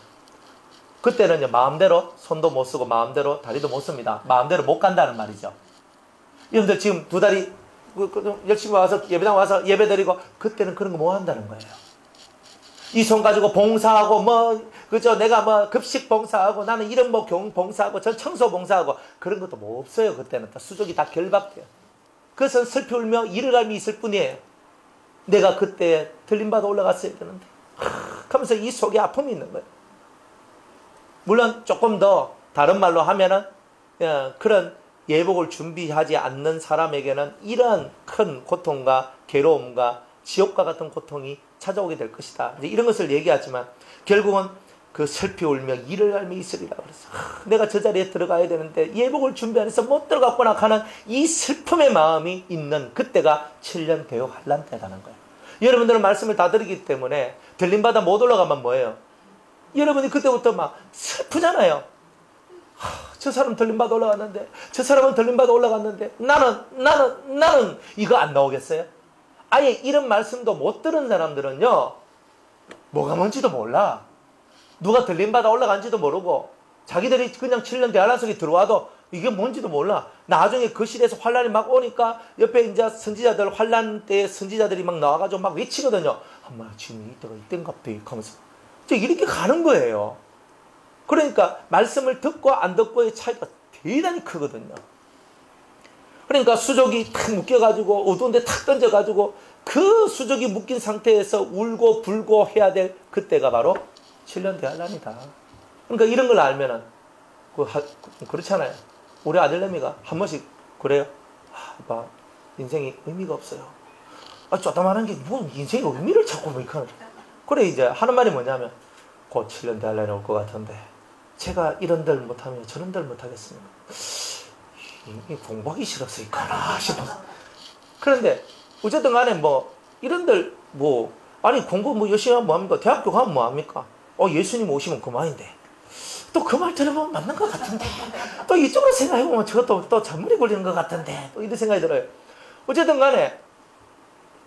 그때는 마음대로 손도 못 쓰고 마음대로 다리도 못 씁니다. 마음대로 못 간다는 말이죠. 여러분들 지금 두 다리 열심히 와서 예배당 와서 예배 드리고 그때는 그런 거 못 한다는 거예요. 이 손 가지고 봉사하고 그저 내가 급식 봉사하고 나는 이런 봉사하고 전 청소 봉사하고 그런 것도 뭐 없어요. 그때는 다 수족이 다 결박돼요. 그것은 슬피 울며 이르갈미 있을 뿐이에요. 내가 그때 들림받아 올라갔어야 되는데 하면서 이 속에 아픔이 있는 거예요. 물론 조금 더 다른 말로 하면은 그런 예복을 준비하지 않는 사람에게는 이런 큰 고통과 괴로움과 지옥과 같은 고통이 찾아오게 될 것이다. 이제 이런 것을 얘기하지만 결국은 그 슬피 울며 이를 갈미 있으리라 그랬어. 내가 저 자리에 들어가야 되는데 예복을 준비 안 해서 못 들어갔구나 하는 이 슬픔의 마음이 있는 그때가 7년 대역 환란 때라는 거예요. 여러분들은 말씀을 다 드리기 때문에 들림받아 못 올라가면 뭐예요? 여러분이 그때부터 막 슬프잖아요. 저 사람 들림받아 올라갔는데 저 사람은 들림받아 올라갔는데 나는 이거 안 나오겠어요? 아예 이런 말씀도 못 들은 사람들은요 뭐가 뭔지도 몰라. 누가 들림받아 올라간지도 모르고 자기들이 그냥 7년 대환란 속에 들어와도 이게 뭔지도 몰라. 나중에 그 시대에서 환란이 막 오니까 옆에 이제 선지자들 환란 때 선지자들이 막 나와가지고 막 외치거든요. 엄마 지금 이때가 이땐갑다 하면서 이렇게 가는 거예요. 그러니까 말씀을 듣고 안 듣고의 차이가 대단히 크거든요. 그러니까 수족이 탁 묶여가지고 어두운데 탁 던져가지고 그 수족이 묶인 상태에서 울고 불고 해야 될 그때가 바로 7년 대환란이다. 그러니까 이런 걸 알면은 그렇잖아요. 우리 아들내미가 한 번씩 그래요. 아빠 인생이 의미가 없어요. 조그만한 게 뭐 인생의 의미를 찾고 뭐 이렇게 그래 이제 하는 말이 뭐냐면 곧 7년 달라에 올 것 같은데 제가 이런들 못하면 저런들 못하겠습니까? 공부하기 싫어서 있거나 싶어서. 그런데 어쨌든 간에 뭐 이런들 뭐 아니 공부 뭐 열심히 하면 뭐합니까? 대학교 가면 뭐합니까? 예수님 오시면 그만인데 또 그 말 들어보면 맞는 것 같은데 또 이쪽으로 생각해보면 저것도 또 잔머리 굴리는 것 같은데 또 이런 생각이 들어요. 어쨌든 간에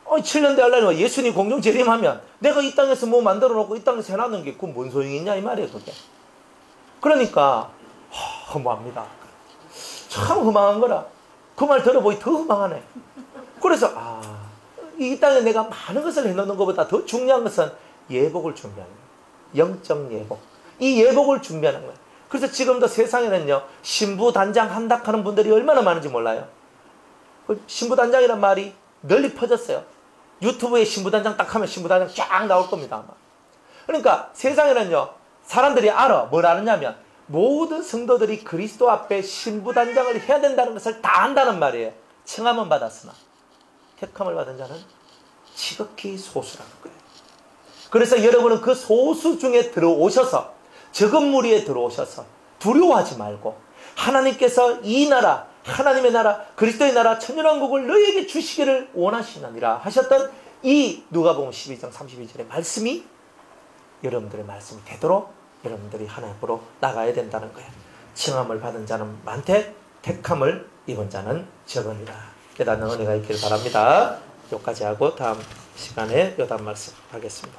7년 대하려면 예수님 공중 재림하면 내가 이 땅에서 뭐 만들어 놓고 이 땅에서 해놨는 게 그건 뭔 소용이 있냐 이 말이에요 그게. 그러니까 허무합니다. 참 허망한 거라. 그 말 들어보니 더 허망하네. 그래서 이 땅에 내가 많은 것을 해놓는 것보다 더 중요한 것은 예복을 준비하는 거예요. 영적 예복. 이 예복을 준비하는 거예요. 그래서 지금도 세상에는요 신부단장 한다 하는 분들이 얼마나 많은지 몰라요. 그 신부단장이란 말이 널리 퍼졌어요. 유튜브에 신부단장 딱 하면 신부단장 쫙 나올 겁니다 아마. 그러니까 세상에는요 사람들이 알아. 뭘 아느냐면 모든 성도들이 그리스도 앞에 신부단장을 해야 된다는 것을 다 안다는 말이에요. 청함은 받았으나 택함을 받은 자는 지극히 소수라는 거예요. 그래서 여러분은 그 소수 중에 들어오셔서 적은 무리에 들어오셔서 두려워하지 말고 하나님께서 이 나라 하나님의 나라 그리스도의 나라 천년왕국을 너희에게 주시기를 원하시느니라 하셨던 이 누가복음 12장 32절의 말씀이 여러분들의 말씀이 되도록 여러분들이 하나님으로 나가야 된다는 거예요. 칭함을 받은 자는 많되 택함을 입은 자는 적으니라. 깨닫는 은혜가 있기를 바랍니다. 여기까지 하고 다음 시간에 요단 말씀 하겠습니다.